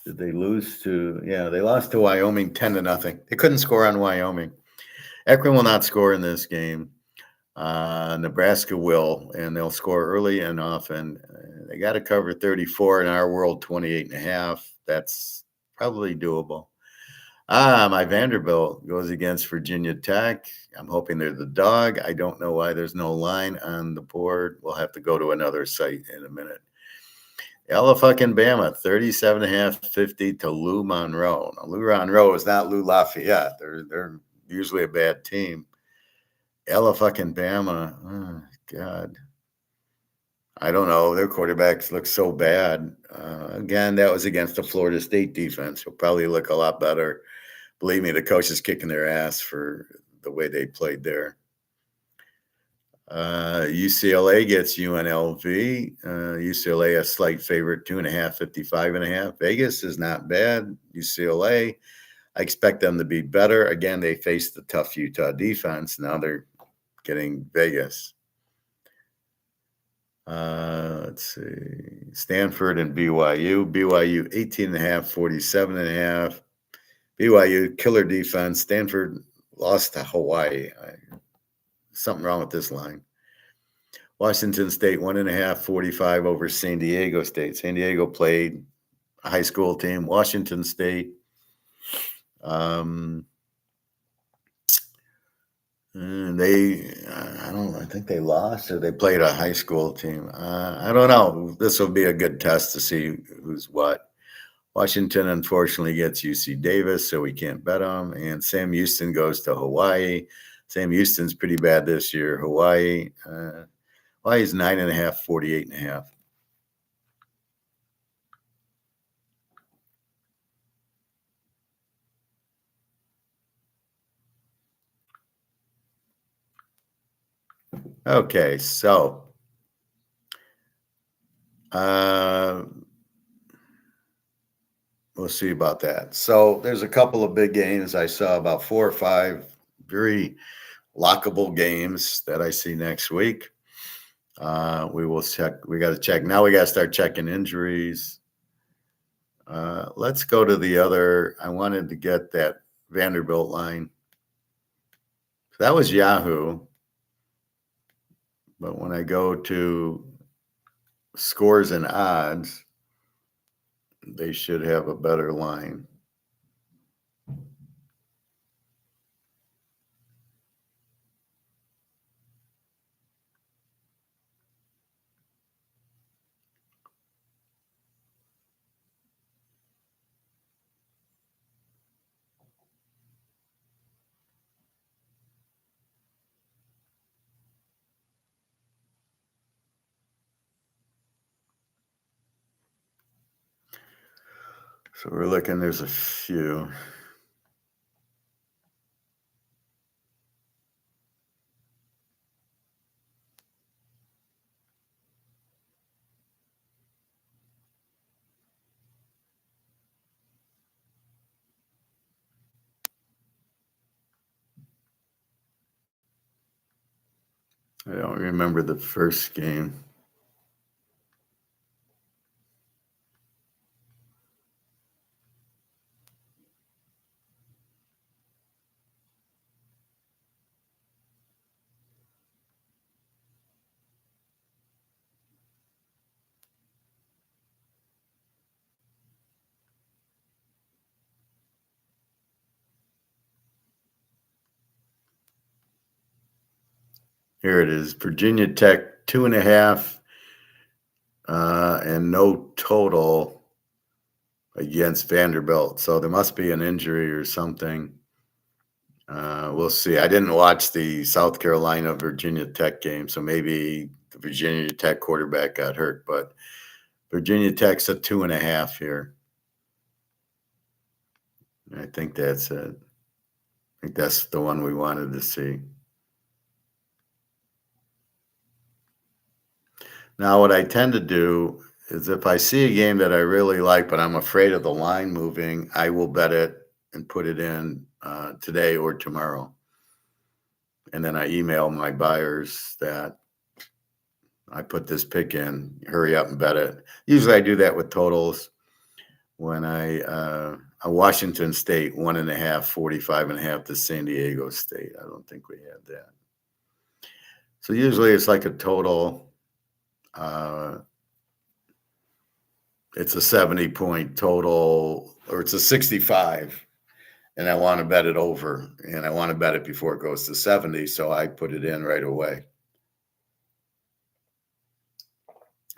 Did they lose to? Yeah, they lost to Wyoming 10-0. They couldn't score on Wyoming. Akron will not score in this game. Nebraska will, and they'll score early and often. They got to cover 34 in our world, 28.5. That's probably doable. My Vanderbilt goes against Virginia Tech. I'm hoping they're the dog. I don't know why there's no line on the board. We'll have to go to another site in a minute. Fucking Bama, 37.5, 50 to Lou Monroe. Now, Lou Monroe is not Lou Lafayette. They're usually a bad team. Fucking Bama. Oh, God. I don't know. Their quarterbacks look so bad. Again, that was against the Florida State defense. Will probably look a lot better. Believe me, the coach is kicking their ass for the way they played there. UCLA gets UNLV. UCLA a slight favorite, 2.5, 55.5. Vegas is not bad. UCLA, I expect them to be better. Again, they faced the tough Utah defense. Now they're getting Vegas. Let's see. Stanford and BYU. BYU 18.5, 47.5. BYU killer defense. Stanford lost to Hawaii. Something wrong with this line. Washington State 1.5, 45 over San Diego State. San Diego played a high school team. Washington State. I think they lost or they played a high school team. I don't know. This will be a good test to see who's what. Washington, unfortunately, gets UC Davis, so we can't bet them. And Sam Houston goes to Hawaii. Sam Houston's pretty bad this year. Hawaii's 9.5, 48.5. Okay, so we'll see about that. So there's a couple of big games. I saw about 4 or 5 very lockable games that I see next week. We will check. We got to check. Now we got to start checking injuries. Let's go to the other. I wanted to get that Vanderbilt line. That was Yahoo. But when I go to scores and odds, they should have a better line. So we're looking, there's a few. I don't remember the first game. Here it is. Virginia Tech 2.5 and no total against Vanderbilt. So there must be an injury or something. We'll see. I didn't watch the South Carolina Virginia Tech game, so maybe the Virginia Tech quarterback got hurt, but Virginia Tech's a 2.5 here. I think that's it. I think that's the one we wanted to see. Now, what I tend to do is if I see a game that I really like, but I'm afraid of the line moving, I will bet it and put it in today or tomorrow. And then I email my buyers that I put this pick in, hurry up and bet it. Usually I do that with totals. when Washington State 1.5, 45.5 to San Diego State. I don't think we had that. So usually it's like a total. It's a 70-point total, or it's a 65, and I want to bet it over, and I want to bet it before it goes to 70, so I put it in right away.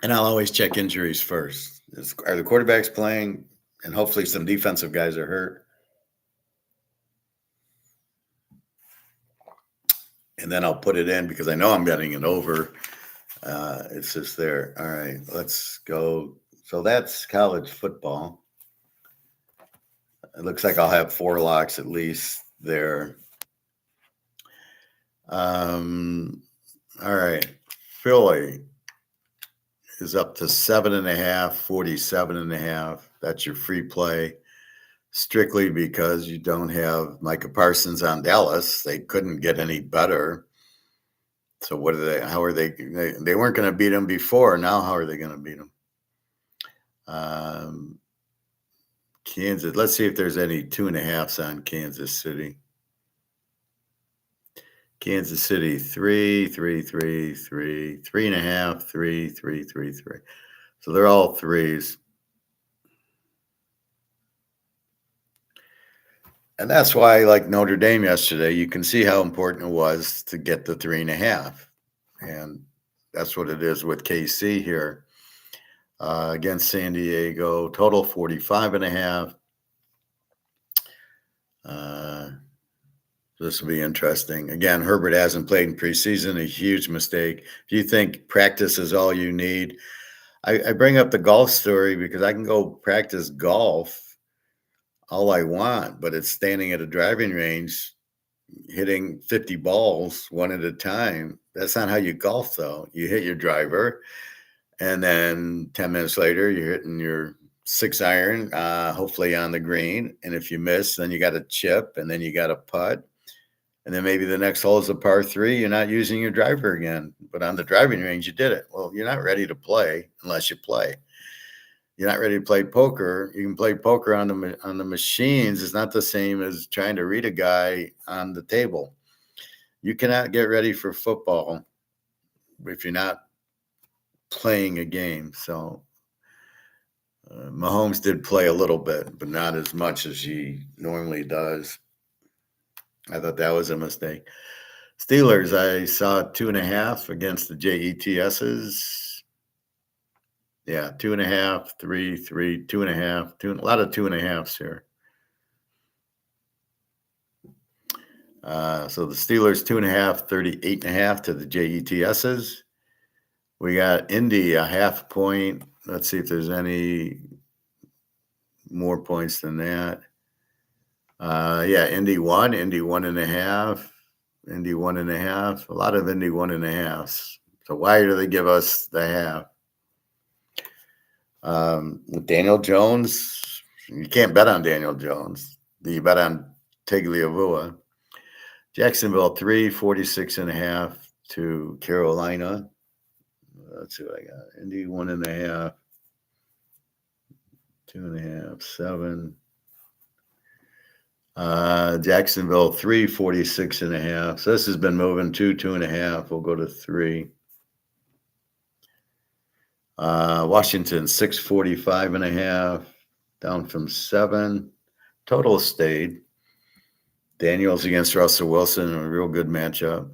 And I'll always check injuries first. Are the quarterbacks playing? And hopefully some defensive guys are hurt. And then I'll put it in because I know I'm betting it over. It's just there. All right, let's go. So that's college football. It looks like I'll have 4 locks at least there. All right. Philly is up to 7.5, 47.5. That's your free play. Strictly because you don't have Micah Parsons on Dallas. They couldn't get any better. So what are they? How are they? They weren't going to beat them before. Now how are they going to beat them? Kansas. Let's see if there's any 2.5s on Kansas City. Kansas City 3, 3, 3, 3, 3.5, 3, 3, 3, 3. So they're all 3s. And that's why, like Notre Dame yesterday, you can see how important it was to get the 3.5. And that's what it is with KC here against San Diego. Total 45.5. This will be interesting. Again, Herbert hasn't played in preseason, a huge mistake. If you think practice is all you need, I bring up the golf story because I can go practice golf all I want, but it's standing at a driving range hitting 50 balls one at a time. That's not how you golf, though. You hit your driver, and then 10 minutes later, you're hitting your 6-iron, hopefully on the green. And if you miss, then you got a chip, and then you got a putt. And then maybe the next hole is a par 3. You're not using your driver again. But on the driving range, you did it. Well, you're not ready to play unless you play. You're not ready to play poker. You can play poker on the machines. It's not the same as trying to read a guy on the table. You cannot get ready for football if you're not playing a game. So Mahomes did play a little bit, but not as much as he normally does. I thought that was a mistake. Steelers, I saw 2.5 against the JETSs. Yeah, 2.5, 3, 3, 2.5, a lot of 2.5s here. So the Steelers 2.5, 38.5 to the JETSs. We got Indy a 0.5 point. Let's see if there's any more points than that. Yeah, Indy 1, Indy 1.5, Indy 1.5. A lot of Indy 1.5s. So why do they give us the half? With Daniel Jones, you can't bet on Daniel Jones. You bet on Tagliavua. Jacksonville 3, 46.5 to Carolina. Let's see what I got. Indy 1.5, 2.5, 7. Jacksonville 3, 46.5. So this has been moving 2, 2.5. We'll go to 3. Washington 6, 45.5, down from 7. Total stayed. Daniels against Russell Wilson, a real good matchup.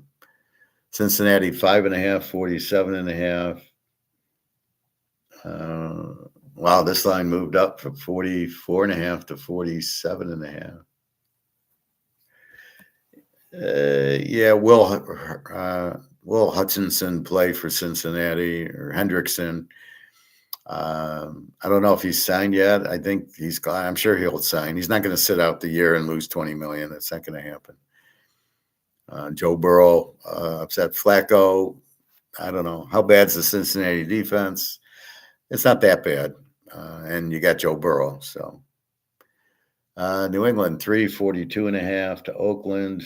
Cincinnati 5.5, 47.5. Wow, this line moved up from 44.5 to 47.5. Yeah, Will Hutchinson play for Cincinnati, or Hendrickson. I don't know if he's signed yet. I think I'm sure he'll sign. He's not going to sit out the year and lose $20 million. That's not going to happen. Joe Burrow upset Flacco. I don't know. How bad's the Cincinnati defense? It's not that bad. And you got Joe Burrow. So New England 3, 42.5 to Oakland.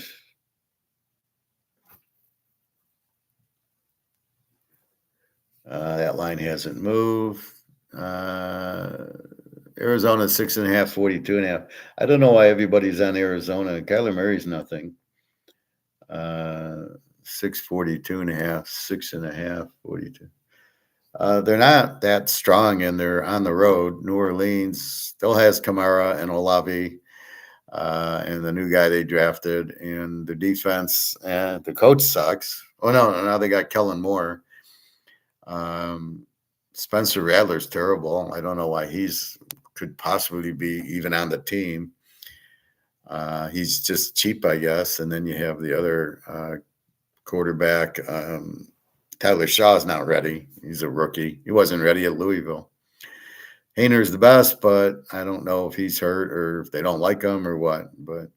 That line hasn't moved. Arizona 6.5, 42.5. I don't know why everybody's on Arizona. Kyler Murray's nothing. 642.5, 6.5, 42. They're not that strong, and they're on the road. New Orleans still has Kamara and Olave, and the new guy they drafted, and the defense. The coach sucks. Oh no, now they got Kellen Moore. Spencer Rattler's terrible. I don't know why could possibly be even on the team. He's just cheap, I guess. And then you have the other quarterback. Tyler Shaw's not ready. He's a rookie. He wasn't ready at Louisville. Hayner's the best, but I don't know if he's hurt or if they don't like him or what. But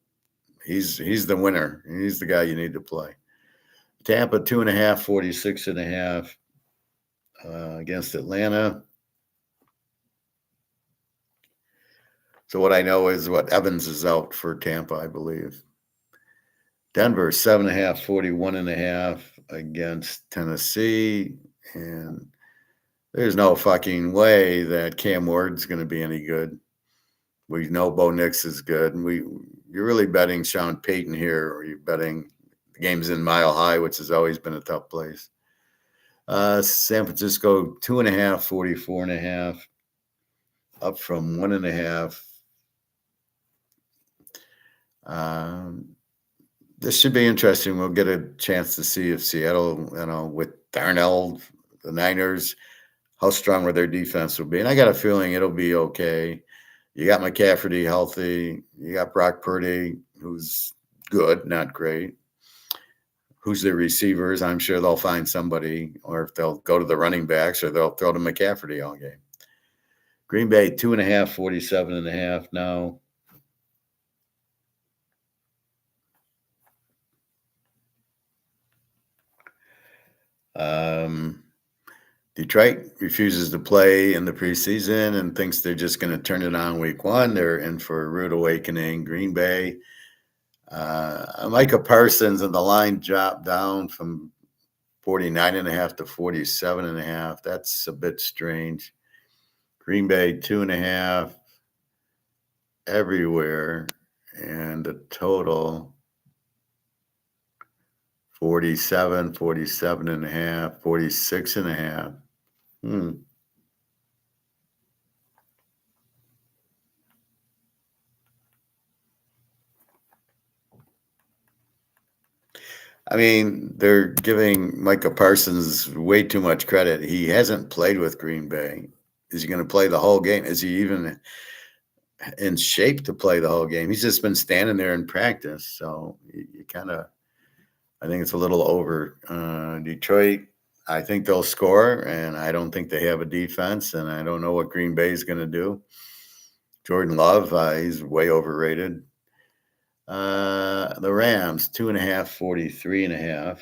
he's the winner. He's the guy you need to play. Tampa 2.5, 46.5 against Atlanta. So what I know is what Evans is out for Tampa, I believe. Denver 7.5, 41.5 against Tennessee, and there's no fucking way that Cam Ward's going to be any good. We know Bo Nix is good, and you're really betting Sean Payton here, or you're betting the game's in Mile High, which has always been a tough place. San Francisco 2.5, 44.5, up from 1.5. This should be interesting. We'll get a chance to see if Seattle, with Darnell, the Niners, how strong will their defense will be. And I got a feeling it'll be okay. You got McCaffrey healthy. You got Brock Purdy, who's good, not great. Who's their receivers? I'm sure they'll find somebody, or if they'll go to the running backs, or they'll throw to McCaffrey all game. Green Bay 2.5, 47.5 now. Detroit refuses to play in the preseason and thinks they're just going to turn it on week one. They're in for a rude awakening. Green Bay, Micah Parsons, and the line dropped down from 49.5 to 47.5. That's a bit strange. Green Bay 2.5 everywhere, and the total 47, 47.5, 46.5. I mean, they're giving Micah Parsons way too much credit. He hasn't played with Green Bay. Is he going to play the whole game? Is he even in shape to play the whole game? He's just been standing there in practice. So you kind of, I think it's a little over. Detroit, I think they'll score, and I don't think they have a defense, and I don't know what Green Bay is going to do. Jordan Love, he's way overrated. The Rams, 2.5, 43.5.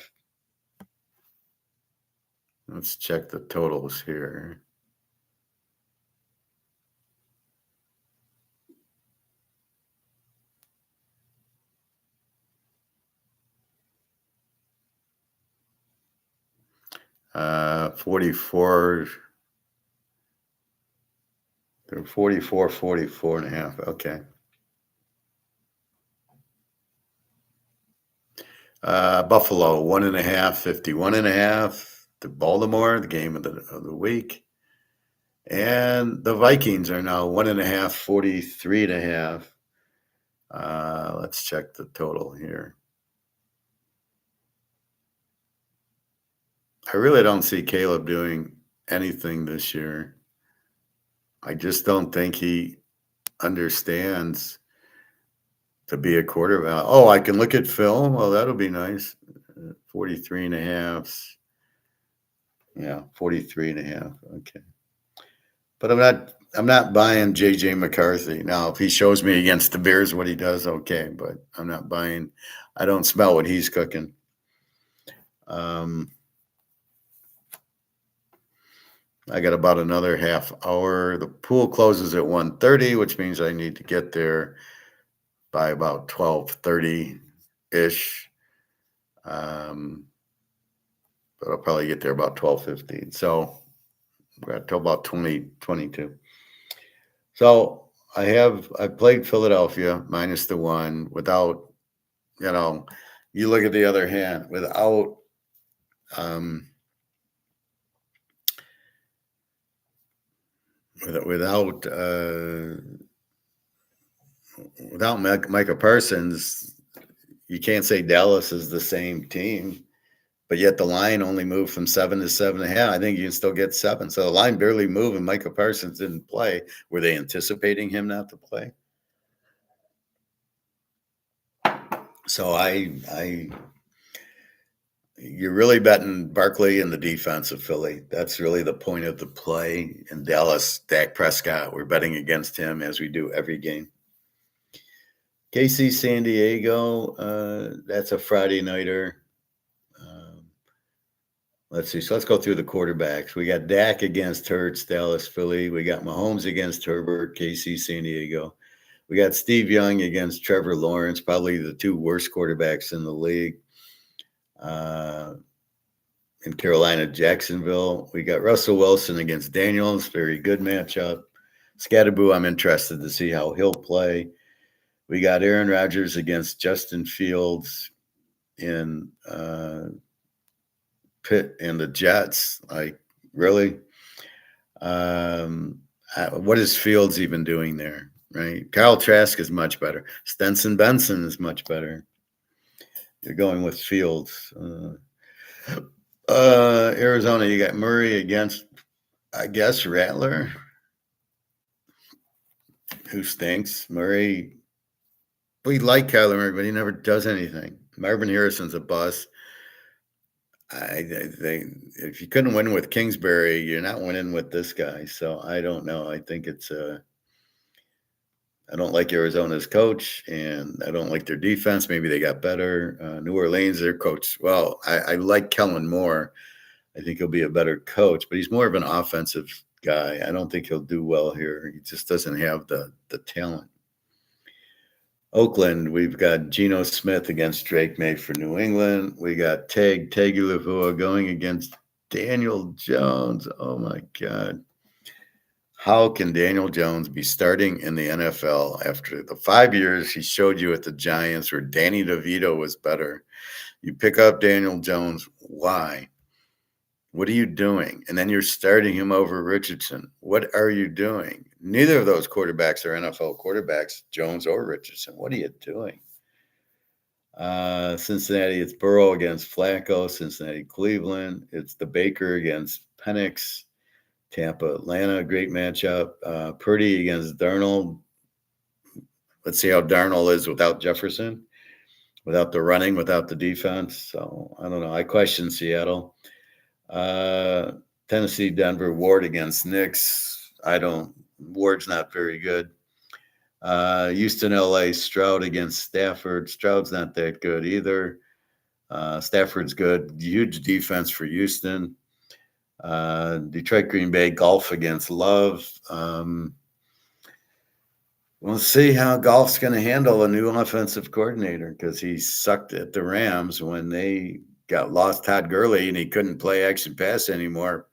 Let's check the totals here. Uh, 44. They're 44, 44.5. Okay. Buffalo, 1.5, 51.5. To Baltimore, the game of the week. And the Vikings are now 1.5, 43.5. Let's check the total here. I really don't see Caleb doing anything this year. I just don't think he understands to be a quarterback. Oh, I can look at film. Oh, that'll be nice. 43.5. Yeah, 43.5. Okay. But I'm not buying JJ McCarthy. Now, if he shows me against the Bears what he does, okay, but I'm not buying. I don't smell what he's cooking. I got about another half hour. The pool closes at 1:30, which means I need to get there by about 12:30-ish. But I'll probably get there about 12:15. So we're at till about 2022. So I played Philadelphia minus the one without, you know, you look at the other hand um without without Micah Parsons, you can't say Dallas is the same team, but yet the line only moved from 7 to 7.5. I think you can still get 7. So the line barely moved and Micah Parsons didn't play. Were they anticipating him not to play? So you're really betting Barkley in the defense of Philly. That's really the point of the play. In Dallas, Dak Prescott, we're betting against him as we do every game. KC San Diego, that's a Friday nighter. Let's see. So let's go through the quarterbacks. We got Dak against Hurts, Dallas, Philly. We got Mahomes against Herbert, KC San Diego. We got Steve Young against Trevor Lawrence, probably the two worst quarterbacks in the league. In Carolina, Jacksonville. We got Russell Wilson against Daniels. Very good matchup. Scatterboo, I'm interested to see how he'll play. We got Aaron Rodgers against Justin Fields in Pitt and the Jets. Like, really? What is Fields even doing there, right? Kyle Trask is much better. Stenson Benson is much better. You're going with Fields. Arizona, you got Murray against, I guess, Rattler, who stinks. Murray, we like Kyler Murray, but he never does anything. Marvin Harrison's a bust. If you couldn't win with Kingsbury, you're not winning with this guy. So I don't know. I think I don't like Arizona's coach, and I don't like their defense. Maybe they got better. New Orleans, their coach. Well, I like Kellen Moore. I think he'll be a better coach, but he's more of an offensive guy. I don't think he'll do well here. He just doesn't have the talent. Oakland, we've got Geno Smith against Drake May for New England. We got Tagovailoa going against Daniel Jones. Oh, my God. How can Daniel Jones be starting in the NFL after the 5 years he showed you at the Giants where Danny DeVito was better? You pick up Daniel Jones. Why? What are you doing? And then you're starting him over Richardson. What are you doing? Neither of those quarterbacks are NFL quarterbacks, Jones or Richardson. What are you doing? Cincinnati, it's Burrow against Flacco. Cincinnati, Cleveland. It's the Baker against Penix. Tampa, Atlanta, great matchup. Purdy against Darnold. Let's see how Darnold is without Jefferson, without the running, without the defense. So I don't know. I question Seattle. Tennessee, Denver, Ward against Knicks. Ward's not very good. Houston, LA, Stroud against Stafford. Stroud's not that good either. Stafford's good. Huge defense for Houston. Detroit, Green Bay, Golf against Love. We'll see how Golf's going to handle a new offensive coordinator because he sucked at the Rams when they lost Todd Gurley and he couldn't play action pass anymore.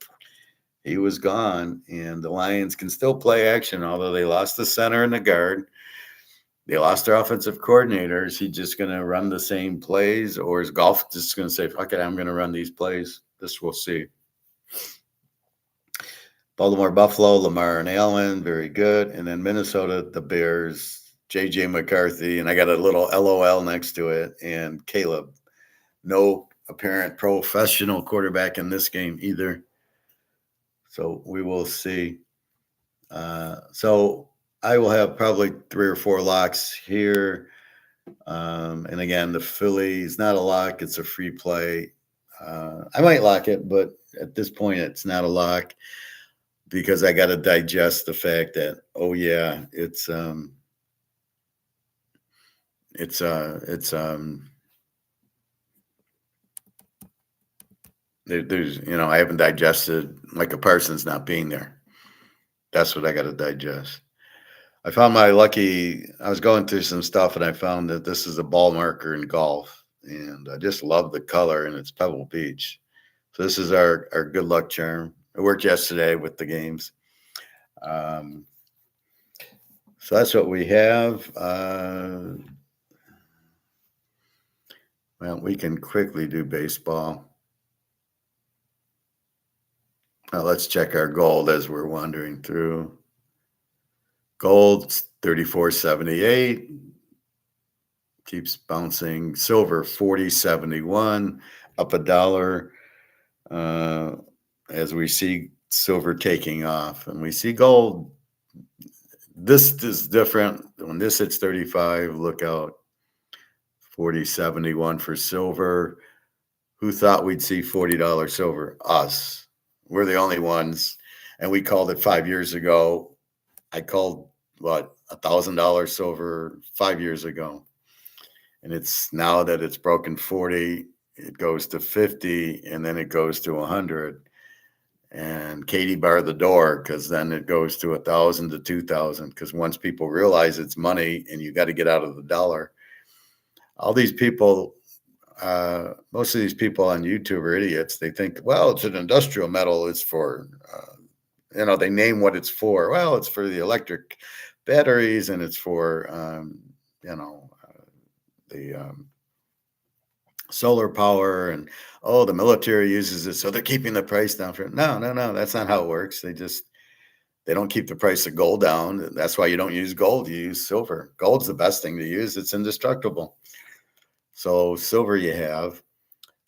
He was gone, and the Lions can still play action, although they lost the center and the guard. They lost their offensive coordinator. Is he just going to run the same plays, or is Golf just going to say, fuck it, I'm going to run these plays? This we'll see. Baltimore, Buffalo, Lamar and Allen, very good. And then Minnesota, the Bears, J.J. McCarthy, and I got a little LOL next to it, and Caleb. No apparent professional quarterback in this game either. So we will see. So I will have probably 3 or 4 locks here. And again, the Philly is not a lock. It's a free play. I might lock it, but at this point, it's not a lock because I got to digest the fact that, oh yeah, there's, I haven't digested Micah Parsons not being there. That's what I got to digest. I found I was going through some stuff and I found that this is a ball marker in golf, and I just love the color, and it's Pebble Beach. So this is our good luck charm. It worked yesterday with the games. So that's what we have. Well, we can quickly do baseball. Now let's check our gold as we're wandering through. Gold 34.78 keeps bouncing. Silver 40.71, up $1. As we see silver taking off, and we see gold. This is different. When this hits 35, look out. 40.71 for silver. Who thought we'd see $40 silver? Us. We're the only ones. And we called it 5 years ago. I called what, $1,000 silver 5 years ago. And it's now that it's broken 40, it goes to 50, and then it goes to 100. And Katie bar the door, because then it goes to 1,000 to 2,000. Because once people realize it's money and you got to get out of the dollar, all these people, most of these people on YouTube are idiots. They think, well, it's an industrial metal. It's for, they name what it's for. Well, it's for the electric batteries, and it's for, the solar power, and the military uses it, so they're keeping the price down for it. No, that's not how it works. They don't keep the price of gold down. That's why you don't use gold, you use silver. Gold's the best thing to use. It's indestructible. So silver you have,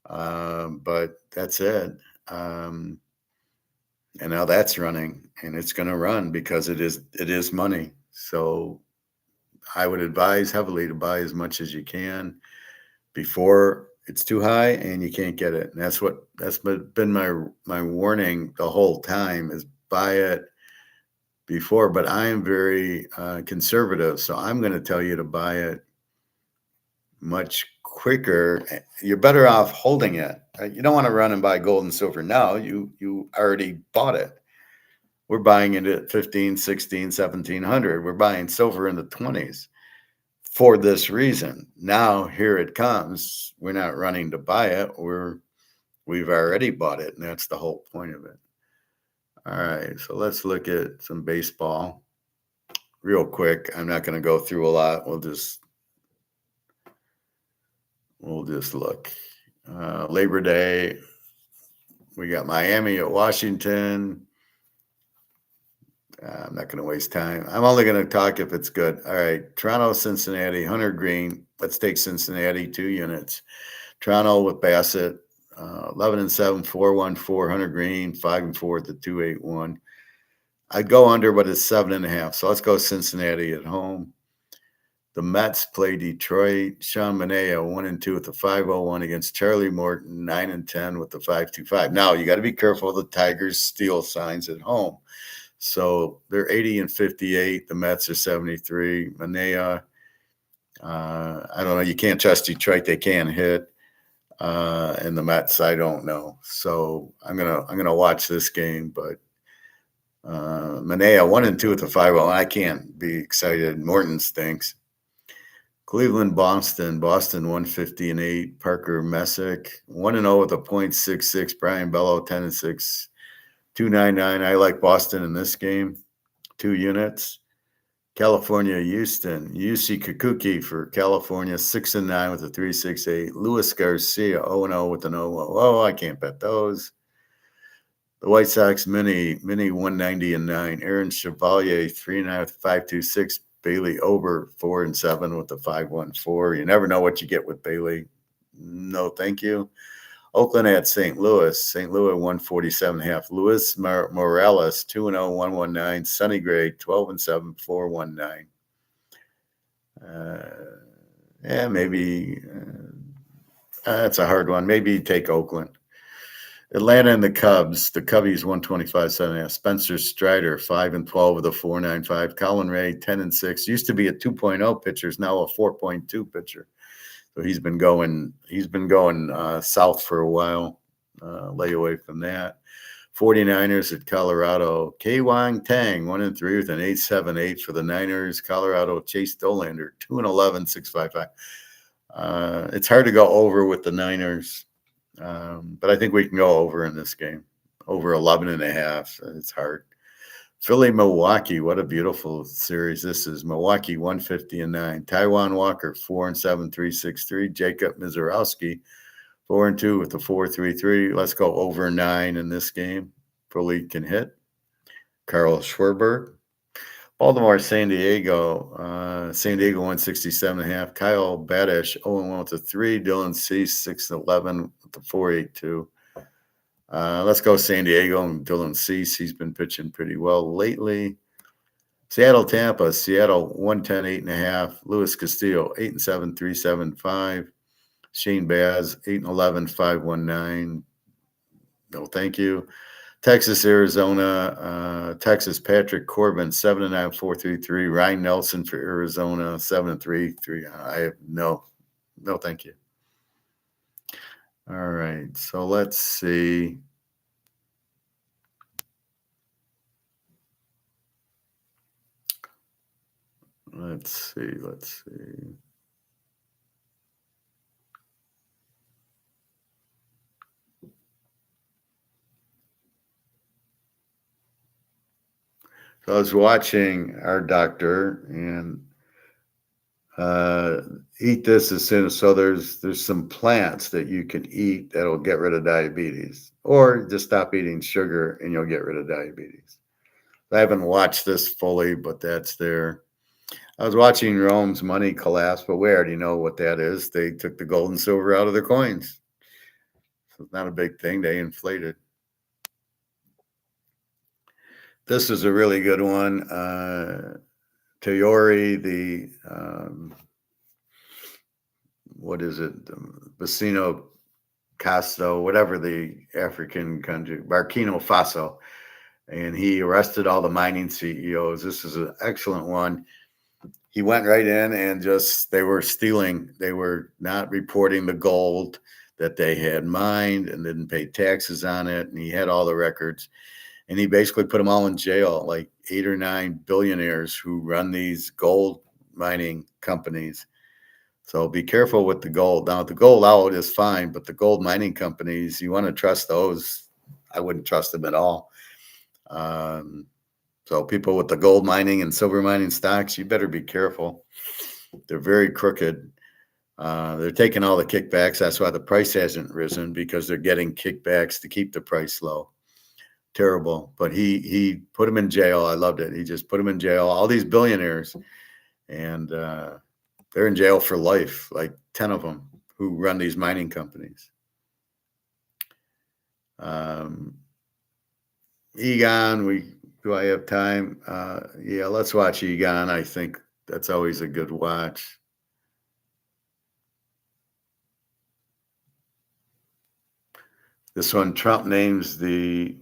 but that's it. And now that's running, and it's going to run because it is money. So I would advise heavily to buy as much as you can before it's too high and you can't get it. And that's been my warning the whole time, is buy it before. But I am very conservative, so I'm going to tell you to buy it much quicker. You're better off holding it. You don't want to run and buy gold and silver now. You already bought it. We're buying it at 15, 16, 1700. We're buying silver in the 20s. For this reason. Now here it comes. We're not running to buy it. We've already bought it, and that's the whole point of it. All right, so let's look at some baseball real quick. I'm not going to go through a lot. We'll just look. Labor Day. We got Miami at Washington. I'm not going to waste time. I'm only going to talk if it's good. All right. Toronto, Cincinnati, Hunter Green. Let's take Cincinnati, 2 units. Toronto with Bassett, 11-7, 4-1-4. Hunter Green, 5-4 at the 2-8-1. I'd go under, but it's 7.5. So let's go Cincinnati at home. The Mets play Detroit. Sean Manaea, 1-2 with the 5-0-1 against Charlie Morton, 9-10 with the 5-2-5. Now you got to be careful of the Tigers' steal signs at home. So they're 80-58. The Mets are 73. Manaea, I don't know. You can't trust Detroit. They can't hit. And the Mets, I don't know. So I'm gonna watch this game. But Manaea 1-2 with the 5-0. I can't be excited. Morton stinks. Cleveland, Boston 150-8. Parker Messick 1-0 with a .66. Brian Bello 10-6. 299. I like Boston in this game. 2 units. California, Houston. UC Kikuchi for California, 6-9 with a 3.68. Luis Garcia, 0-0 with an 0. Oh, I can't bet those. The White Sox mini 190-9. Aaron Chevalier, 3.5 with 5.26. Bailey Ober, 4-7 with the 5.14. You never know what you get with Bailey. No, thank you. Oakland at St. Louis. St. Louis 147.5. Luis Morales 2-0 119. Sonny Gray 12-7 419. Maybe that's a hard one. Maybe take Oakland. Atlanta and the Cubs. The Cubbies 125.7. Spencer Strider 5-12 with a 4.95. Colin Ray 10-6. Used to be a 2.0 pitcher, is now a 4.2 pitcher. So he's been going south for a while. Lay away from that. 49ers at Colorado. Kwang Tang 1-3 with an 8.78 for the Niners. Colorado Chase Dolander 2-11 6.55. It's hard to go over with the Niners, but I think we can go over in this game. Over 11.5. It's hard. Philly, Milwaukee. What a beautiful series this is. Milwaukee 150-9. Taiwan Walker 4-7, 363. Jacob Mizorowski 4-2 with the 4.33. Let's go over 9 in this game. Philly can hit. Carl Schwerberg. Baltimore, San Diego. San Diego 167.5. Kyle Badish 0-1 with the 3. Dylan Cease 6-11 with the 4.82. Let's go San Diego and Dylan Cease. He's been pitching pretty well lately. Seattle, Tampa. Seattle 110, 8.5. Luis Castillo 8-7, 375. Shane Baz 8-11, 519. No, thank you. Texas, Arizona. Texas, Patrick Corbin 7-9, 433. Ryan Nelson for Arizona 7-3, 3. I have no, thank you. All right, so let's see. Let's see. So I was watching our doctor and eat this as soon as, so there's some plants that you can eat that'll get rid of diabetes, or just stop eating sugar and you'll get rid of diabetes. I haven't watched this fully, but that's there. I was watching Rome's money collapse, but we already know what that is. They took the gold and silver out of their coins. So it's not a big thing. They inflated. This is a really good one. Teori, the what is it? Vecino Casto, whatever the African country, Burkina Faso. And he arrested all the mining CEOs. This is an excellent one. He went right in and they were stealing. They were not reporting the gold that they had mined and didn't pay taxes on it. And he had all the records. And he basically put them all in jail, like 8 or 9 billionaires who run these gold mining companies. So be careful with the gold. Now, the gold out is fine, but the gold mining companies, you want to trust those. I wouldn't trust them at all. So people with the gold mining and silver mining stocks, you better be careful. They're very crooked. They're taking all the kickbacks. That's why the price hasn't risen, because they're getting kickbacks to keep the price low. Terrible. But he put him in jail. I loved it. He just put him in jail. All these billionaires, and they're in jail for life, like 10 of them who run these mining companies. Egon, do I have time? Yeah, let's watch Egon. I think that's always a good watch. This one, Trump names the,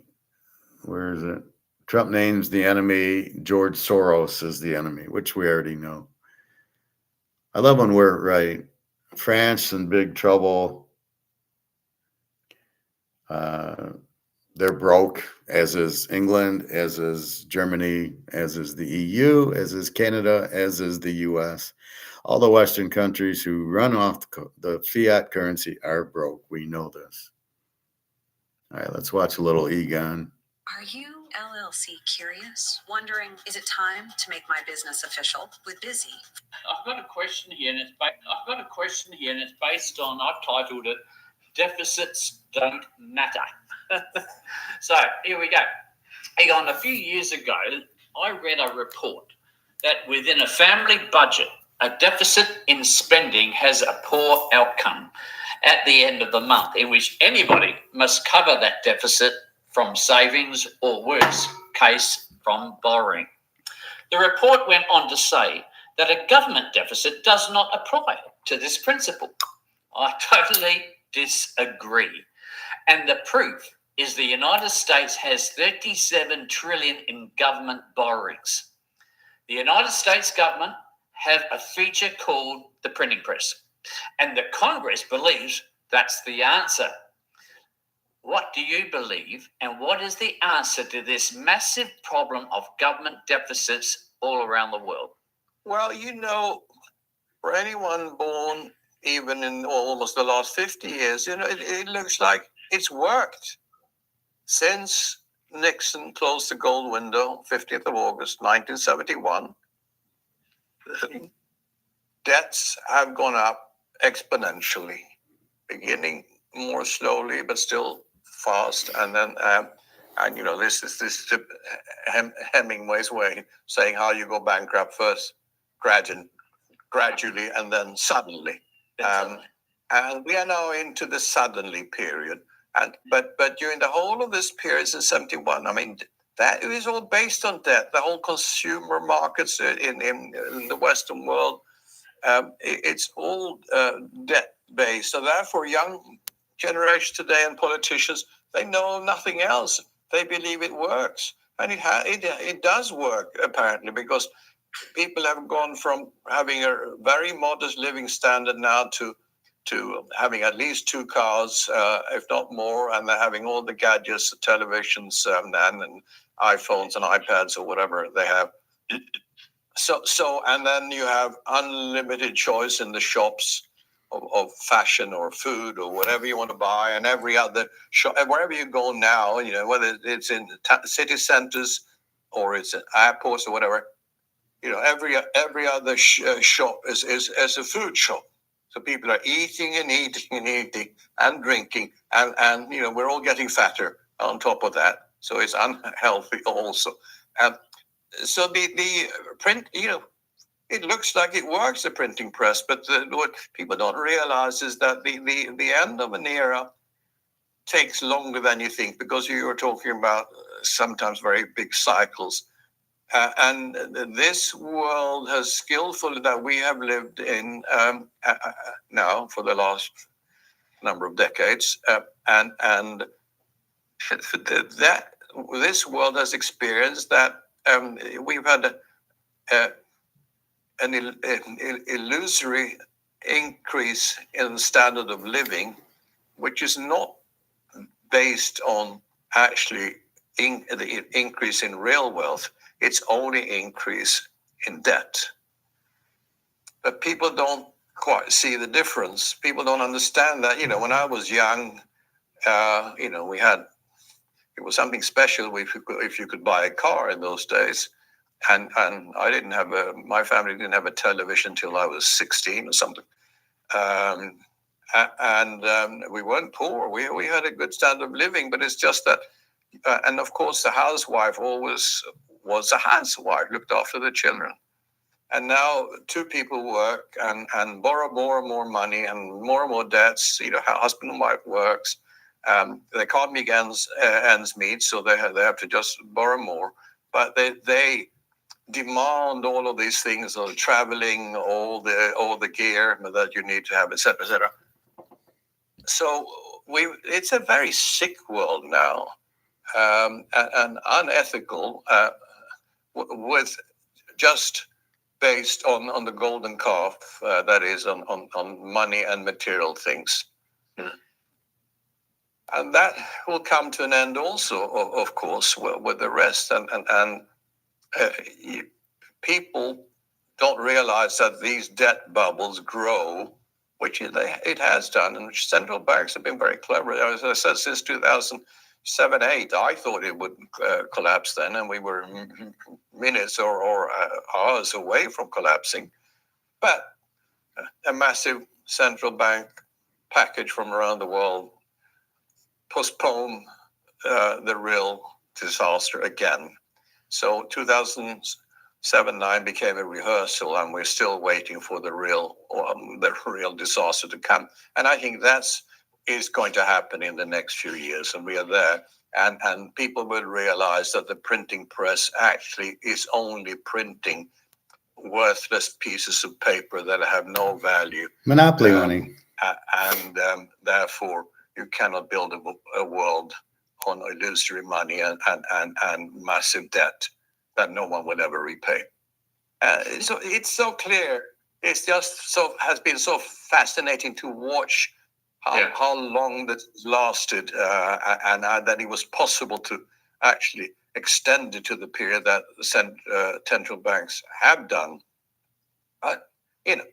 where is it? Trump names the enemy, George Soros is the enemy, which we already know. I love when we're right. France in big trouble. They're broke, as is England, as is Germany, as is the EU, as is Canada, as is the US. All the Western countries who run off the fiat currency are broke. We know this. All right, let's watch a little Egon. Are you LLC curious? Wondering, is it time to make my business official with Busy? I've got a question here, and it's based on, I've titled it, Deficits Don't Matter. So here we go. Egon, a few years ago, I read a report that within a family budget, a deficit in spending has a poor outcome at the end of the month, in which anybody must cover that deficit from savings, or worse case, from borrowing. The report went on to say that a government deficit does not apply to this principle. I totally disagree. And the proof is the United States has 37 trillion in government borrowings. The United States government have a feature called the printing press, and the Congress believes that's the answer. What do you believe, and what is the answer to this massive problem of government deficits all around the world? Well, for anyone born even in almost the last 50 years, it looks like it's worked since Nixon closed the gold window, 15th of August, 1971. Debts have gone up exponentially, beginning more slowly, but still fast. And then, and you know, this is Hemingway's way saying how you go bankrupt first, gradually, and then suddenly. And we are now into the suddenly period. And but during the whole of this period since 71, I mean, that is all based on debt. The whole consumer markets in the Western world, it's all debt based. So therefore, young generation today and politicians, they know nothing else. They believe it works, and it does work apparently, because people have gone from having a very modest living standard now to having at least 2 cars, if not more, and they're having all the gadgets, televisions, and iPhones and iPads or whatever they have. So, and then you have unlimited choice in the shops of fashion or food or whatever you want to buy, and every other shop, wherever you go now, you know, whether it's in city centers or it's at airports or whatever, you know, every other shop is a food shop. So people are eating and eating and eating and drinking, and you know, we're all getting fatter on top of that. So it's unhealthy also. So the print, you know, it looks like it works, the printing press, but what people don't realize is that the end of an era takes longer than you think, because you were talking about sometimes very big cycles. And this world has skillfully, that we have lived in now for the last number of decades, and that this world has experienced that we've had an illusory increase in the standard of living, which is not based on actually the increase in real wealth. It's only increase in debt. But people don't quite see the difference. People don't understand that, you know, when I was young, you know, it was something special if you could buy a car in those days. And I didn't have my family didn't have a television till I was 16 or something. And we weren't poor. We had a good standard of living, but it's just that, and of course the housewife always was a housewife, looked after the children. And now 2 people work and borrow more and more money and more debts. You know, how husband and wife works. They can't make ends meet, so they have to just borrow more. But they demand all of these things, or traveling, all the gear that you need to have, etc., etc. So it's a very sick world now, and unethical, with just based on the golden calf, that is on money and material things. And that will come to an end also, of course, with the rest. And people don't realize that these debt bubbles grow, which it has done. And central banks have been very clever. As I said, since 2007, 8, I thought it would collapse then, and we were minutes or hours away from collapsing. But a massive central bank package from around the world postponed the real disaster again. So 2007-9 became a rehearsal, and we're still waiting for the real disaster to come. And I think is going to happen in the next few years, and we are there. And people will realize that the printing press actually is only printing worthless pieces of paper that have no value. Monopoly money. And therefore, you cannot build a world on illusory money and massive debt that no one will ever repay. So it's so clear. It's just has been so fascinating to watch how long that lasted, and that it was possible to actually extend it to the period that central banks have done. You know,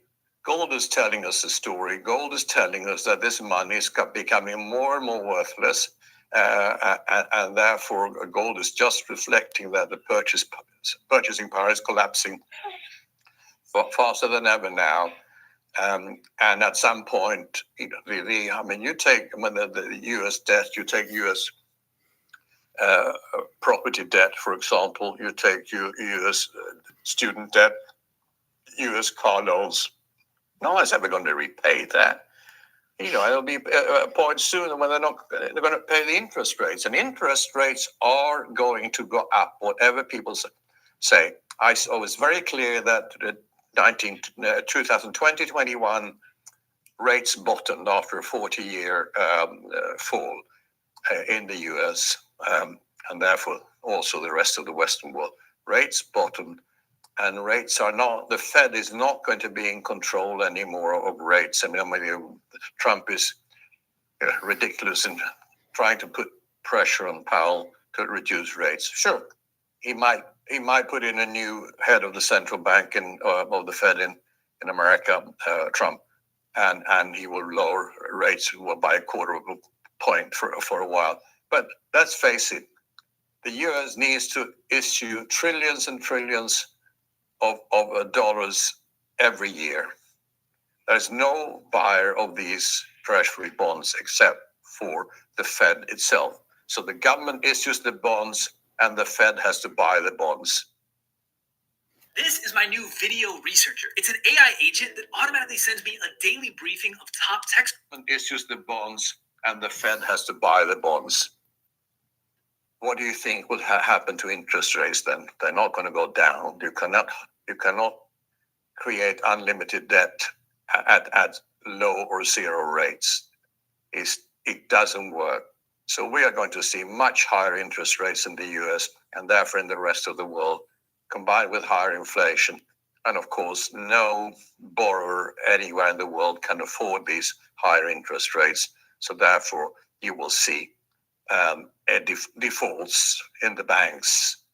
gold is telling us the story. Gold is telling us that this money is becoming more and more worthless. and therefore gold is just reflecting that the purchasing power is collapsing faster than ever now. And at some point, you take the U.S. debt, you take U.S. Property debt, for example, you take U.S. Student debt, U.S. car loans. No one's ever going to repay that. It'll be a point soon when they're going to pay the interest rates, and interest rates are going to go up, whatever people say. I was very clear that 2020-21 rates bottomed after a 40-year fall in the US, and therefore also the rest of the Western world. Rates bottomed, and rates are not, the Fed is not going to be in control anymore of rates. Trump is ridiculous in trying to put pressure on Powell to reduce rates. Sure, he might put in a new head of the central bank of the Fed in America, Trump, and he will lower rates by a quarter of a point for a while. But let's face it, the US needs to issue trillions and trillions of dollars every year. There's no buyer of these treasury bonds except for the Fed itself. So the government issues the bonds and the Fed has to buy the bonds. This is my new video researcher. It's an AI agent that automatically sends me a daily briefing of top tech. Issues the bonds and the Fed has to buy the bonds. What do you think will happen to interest rates then? They're not going to go down. You cannot create unlimited debt at low or zero rates. It doesn't work. So we are going to see much higher interest rates in the US and therefore in the rest of the world, combined with higher inflation. And of course, no borrower anywhere in the world can afford these higher interest rates. So therefore, you will see defaults in the banks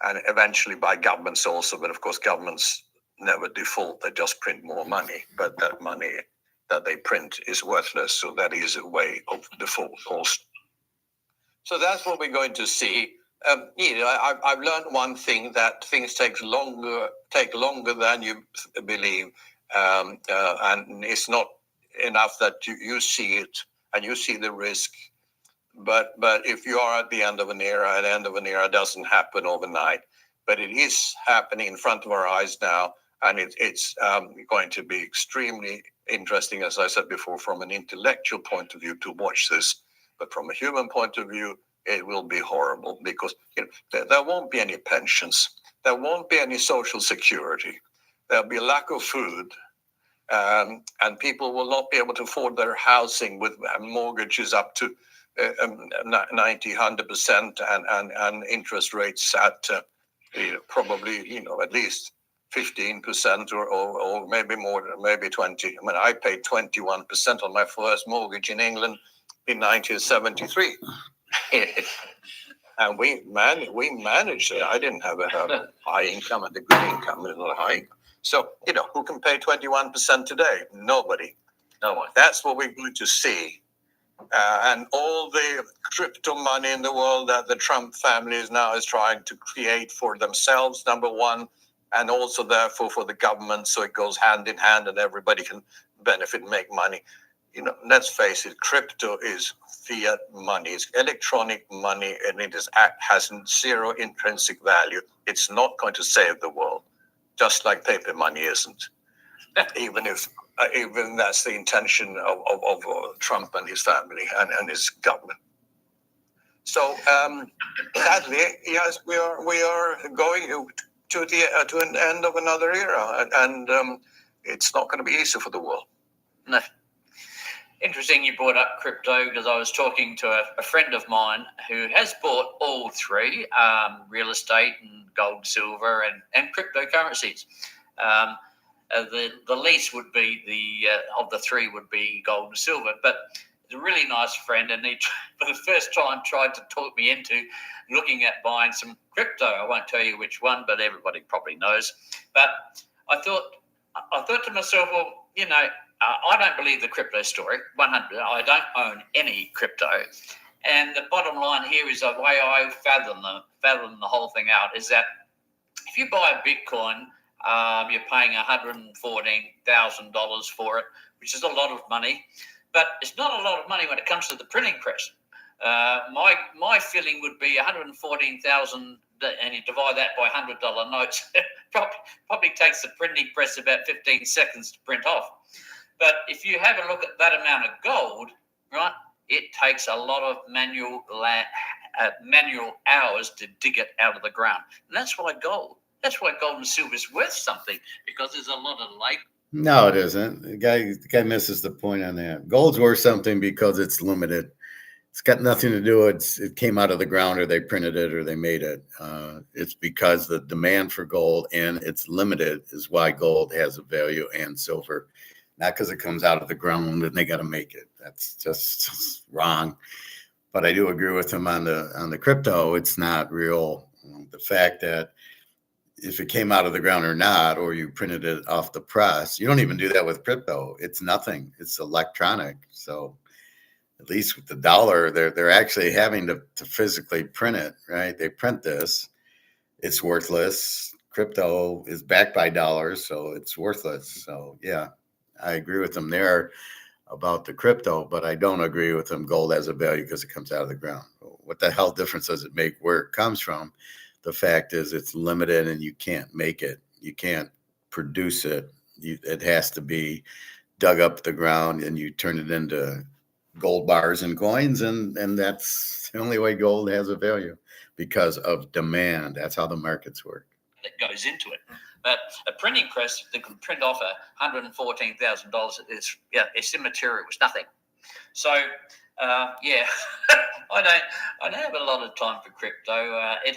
and eventually by governments also. But of course, governments never default. They just print more money. But that money that they print is worthless. So that is a way of default also. So that's what we're going to see. I've learned one thing, that things take longer than you believe, and it's not enough that you see it and you see the risk. But if you are at the end of an era, the end of an era doesn't happen overnight, but it is happening in front of our eyes now, and it's going to be extremely interesting, as I said before, from an intellectual point of view to watch this. But from a human point of view, it will be horrible because there won't be any pensions. There won't be any social security. There'll be a lack of food. And people will not be able to afford their housing with mortgages up to 90, 100% and interest rates at probably, at least 15% or maybe more, maybe 20. I mean, I paid 21% on my first mortgage in England in 1973. And we managed it. I didn't have a high income and a good income, a high. So, who can pay 21% today? Nobody. No one. That's what we're going to see. And all the crypto money in the world that the Trump family is trying to create for themselves, number one, and also therefore for the government, so it goes hand in hand and everybody can benefit and make money. Let's face it, crypto is fiat money. It's electronic money, and it has zero intrinsic value. It's not going to save the world, just like paper money isn't. Even that's the intention of Trump and his family and his government. So sadly, yes, we are going to an end of another era, and it's not going to be easy for the world. No. Interesting you brought up crypto, because I was talking to a friend of mine who has bought all three, real estate and gold, silver and cryptocurrencies. The least would be of the three would be gold and silver, but he's a really nice friend, and he for the first time tried to talk me into looking at buying some crypto. I won't tell you which one, but everybody probably knows. But I thought to myself, well, I don't believe the crypto story, 100. I don't own any crypto. And the bottom line here is the way I fathom the whole thing out is that if you buy a Bitcoin, you're paying $114,000 for it, which is a lot of money, but it's not a lot of money when it comes to the printing press. My feeling would be 114,000, and you divide that by $100 notes. probably takes the printing press about 15 seconds to print off. But if you have a look at that amount of gold, right, it takes a lot of manual hours to dig it out of the ground, and that's why gold and silver is worth something, because there's a lot of labor. No, it isn't. The guy misses the point on that. Gold's worth something because it's limited. It's got nothing to do with it came out of the ground or they printed it or they made it. It's because the demand for gold and it's limited is why gold has a value, and silver, not because it comes out of the ground and they got to make it. That's just wrong. But I do agree with him on the crypto. It's not real. The fact that if it came out of the ground or not, or you printed it off the press, you don't even do that with crypto. It's nothing. It's electronic. So at least with the dollar, they're actually having to physically print it, right? They print this. It's worthless. Crypto is backed by dollars, so it's worthless. So yeah, I agree with them there about the crypto, but I don't agree with them gold has a value because it comes out of the ground. What the hell difference does it make where it comes from? The fact is it's limited and you can't make it. You can't produce it. It has to be dug up the ground and you turn it into gold bars and coins. And that's the only way gold has a value, because of demand. That's how the markets work. That goes into it. But a printing press that can print off $114,000 it's immaterial. It was nothing. So yeah, I don't have a lot of time for crypto. It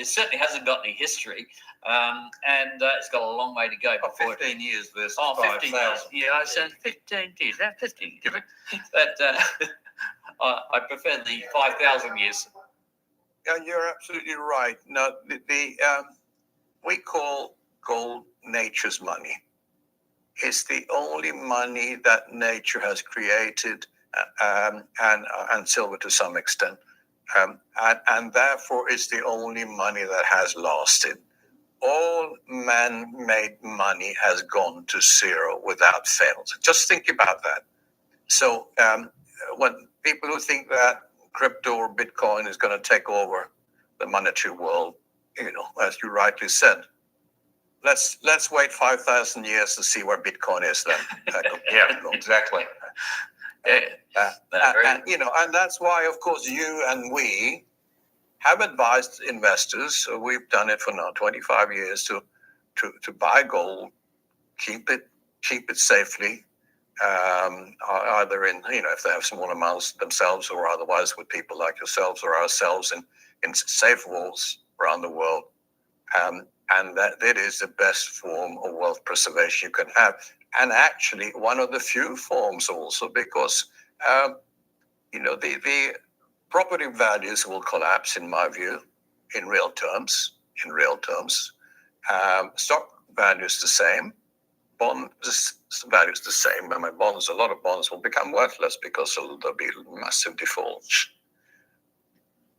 certainly hasn't got any history, and it's got a long way to go. 15 years. This. 15 years. Yeah, I said 15 years. 15 years. But I prefer the 5,000 years. Yeah, you're absolutely right. No, we call gold nature's money. It's the only money that nature has created, and silver to some extent, and therefore it's the only money that has lasted. All man-made money has gone to zero without fail. Just think about that. So when people who think that crypto or Bitcoin is going to take over the monetary world, as you rightly said, let's wait 5,000 years to see where Bitcoin is then. Yeah, exactly. And that's why, of course, you and we have advised investors. We've done it for now 25 years to buy gold, keep it safely, either in if they have small amounts themselves, or otherwise with people like yourselves or ourselves in safe vaults around the world. And that it is the best form of wealth preservation you can have. And actually one of the few forms also, because, the property values will collapse, in my view, in real terms. Stock value is the same. Bond value is the same. And a lot of bonds will become worthless because there'll be massive defaults.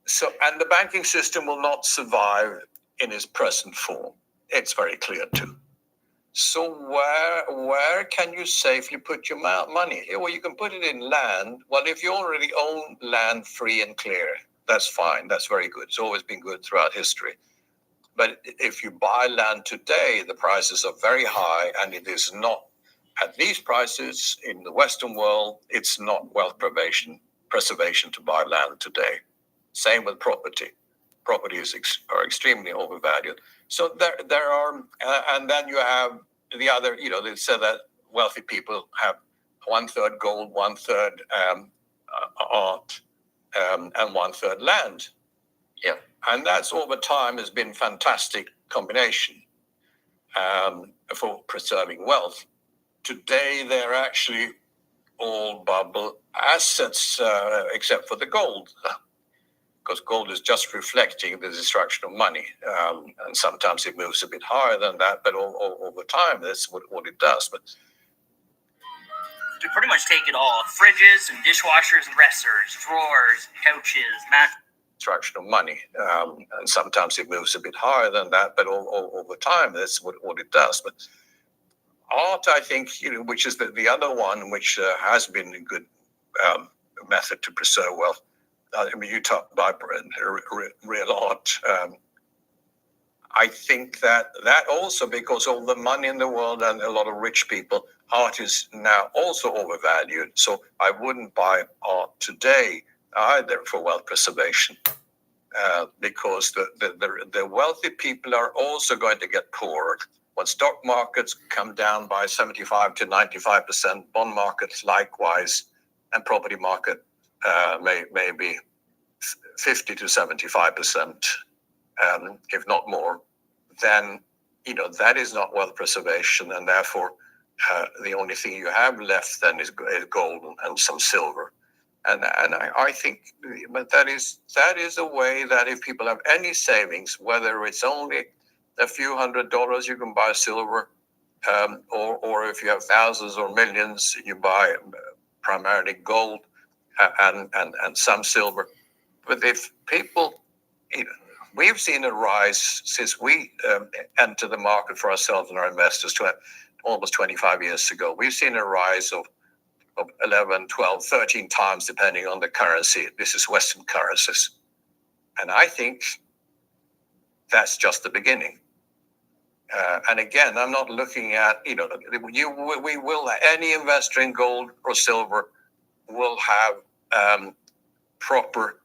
So, and the banking system will not survive in its present form. It's very clear too. So where can you safely put your money? Well, you can put it in land. Well, if you already own land free and clear, that's fine. That's very good. It's always been good throughout history. But if you buy land today, the prices are very high, and it is not, at these prices in the Western world, it's not wealth preservation to buy land today. Same with property. Properties are extremely overvalued. So there are, and then you have the other, they said that wealthy people have 1/3 gold, 1/3 art, and 1/3 land. Yeah. And that's over time has been fantastic combination for preserving wealth. Today, they're actually all bubble assets, except for the gold. Because gold is just reflecting the destruction of money. And sometimes it moves a bit higher than that, but over time, that's what it does. But You pretty much take it all: fridges and dishwashers, dressers, drawers, couches, mattresses. Fraction of money. And sometimes it moves a bit higher than that, but over time, that's what it does. But art, I think, which is the other one, which has been a good method to preserve wealth. I mean, you talk about real art. I think that also, because all the money in the world and a lot of rich people, art is now also overvalued. So I wouldn't buy art today either for wealth preservation, because the wealthy people are also going to get poorer. When stock markets come down by 75 to 95%, bond markets likewise, and property market may be 50 to 75%, if not more, then that is not wealth preservation, and therefore the only thing you have left then is gold and some silver. And I think, but that is a way that if people have any savings, whether it's only a few $100s, you can buy silver, or if you have thousands or millions, you buy primarily gold and some silver. But if people, we've seen a rise since we entered the market for ourselves and our investors almost 25 years ago. We've seen a rise of 11, 12, 13 times, depending on the currency. This is Western currencies. And I think that's just the beginning. And again, I'm not looking at, any investor in gold or silver will have proper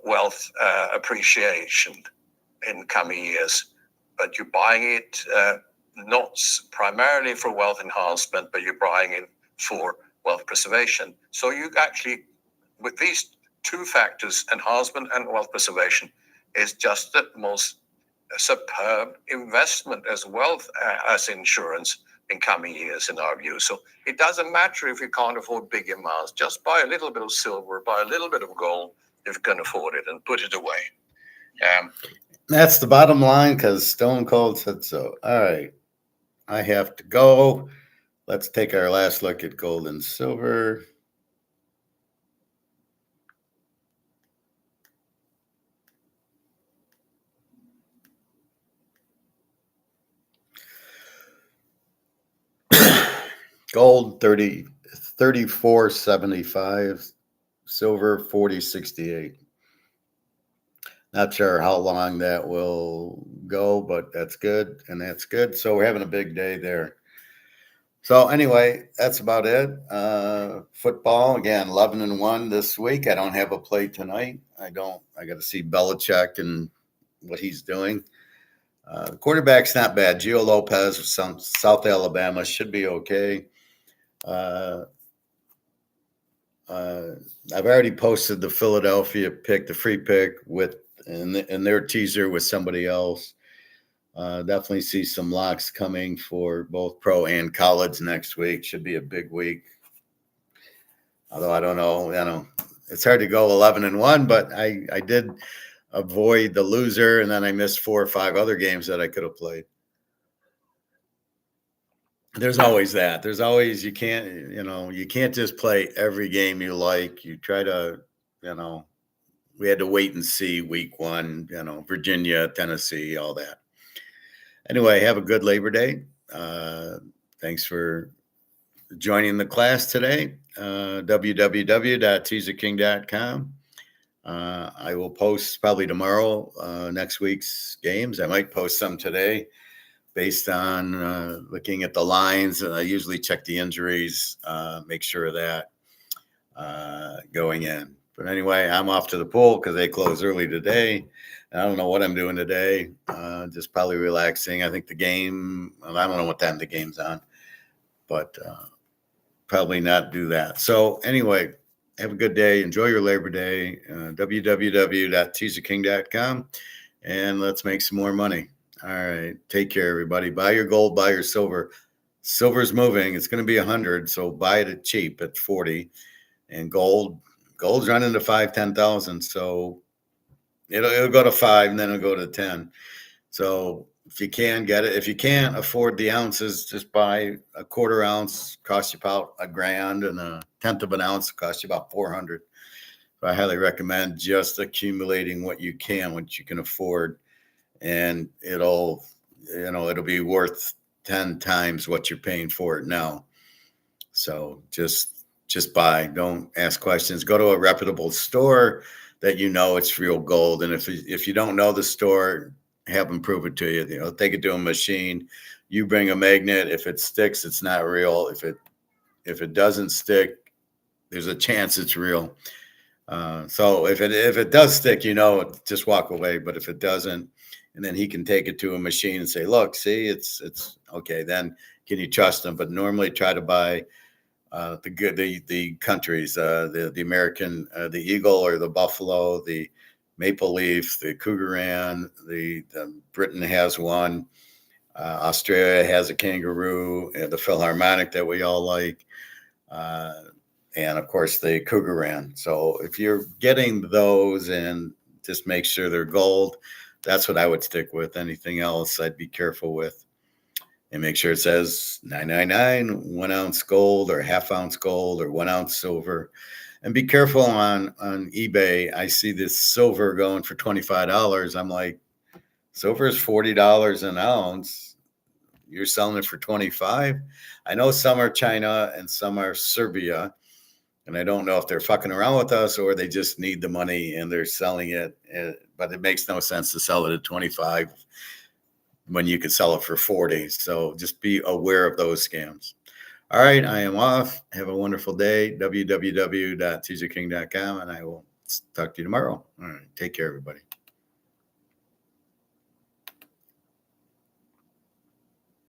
wealth appreciation in coming years. But you're buying it not primarily for wealth enhancement, but you're buying it for wealth preservation. So you actually, with these two factors, enhancement and wealth preservation, is just the most superb investment as wealth as insurance in coming years, in our view. So it doesn't matter if you can't afford big amounts. Just buy a little bit of silver, buy a little bit of gold if you can afford it, and put it away. That's the bottom line, because Stone Cold said so. All right, I have to go. Let's take our last look at gold and silver. Gold 34.75, silver 40.68. Not sure how long that will go, but that's good, and that's good. So we're having a big day there. So anyway, that's about it. Football, again, 11-1 this week. I don't have a play tonight. I got to see Belichick and what he's doing. The quarterback's not bad. Gio Lopez of South Alabama should be okay. I've already posted the Philadelphia pick, the free pick in their teaser with somebody else. Definitely see some locks coming for both pro and college next week. Should be a big week. Although I don't know, it's hard to go 11-1, but I did avoid the loser, and then I missed 4 or 5 other games that I could have played. There's always that. There's always, you can't just play every game you like. You try to, we had to wait and see week 1, Virginia, Tennessee, all that. Anyway, have a good Labor Day. Thanks for joining the class today. www.teaserking.com. I will post probably tomorrow next week's games. I might post some today based on looking at the lines. And I usually check the injuries, make sure of that going in. But anyway, I'm off to the pool because they close early today. I don't know what I'm doing today. Just probably relaxing. I think the game, I don't know what time the game's on, but probably not do that. So anyway, have a good day. Enjoy your Labor Day. www.teaserking.com, and let's make some more money. All right. Take care, everybody. Buy your gold, buy your silver. Silver's moving. It's going to be 100. So buy it at cheap at 40. And gold's running to 5,000-10,000. So it'll go to 5 and then it'll go to 10. So if you can get it. If you can't afford the ounces, just buy a quarter ounce, cost you about $1,000, and a tenth of an ounce cost you about 400. So I highly recommend just accumulating what you can afford, and it'll be worth 10 times what you're paying for it now. So just buy, don't ask questions. Go to a reputable store that it's real gold. And if you don't know the store, have them prove it to you. Take it to a machine. You bring a magnet. If it sticks, it's not real. If it doesn't stick, there's a chance it's real. So if it does stick, just walk away. But if it doesn't, and then he can take it to a machine and say, look, see, it's okay. Then can you trust them? But normally try to buy the countries, the American, the eagle or the buffalo, the maple leaf, the cougaran, the Britain has one, Australia has a kangaroo, the Philharmonic that we all like, and of course the cougaran. So if you're getting those, and just make sure they're gold, that's what I would stick with. Anything else, I'd be careful with. And make sure it says 999, 1 ounce gold, or half ounce gold, or 1 ounce silver. And be careful on eBay. I see this silver going for $25. I'm like, silver is $40 an ounce. You're selling it for 25. I know some are China and some are Serbia, and I don't know if they're fucking around with us or they just need the money and they're selling it. But it makes no sense to sell it at 25 when you could sell it for 40. So just be aware of those scams. All right, I am off. Have a wonderful day. www.teaserking.com, and I will talk to you tomorrow. All right, take care, everybody.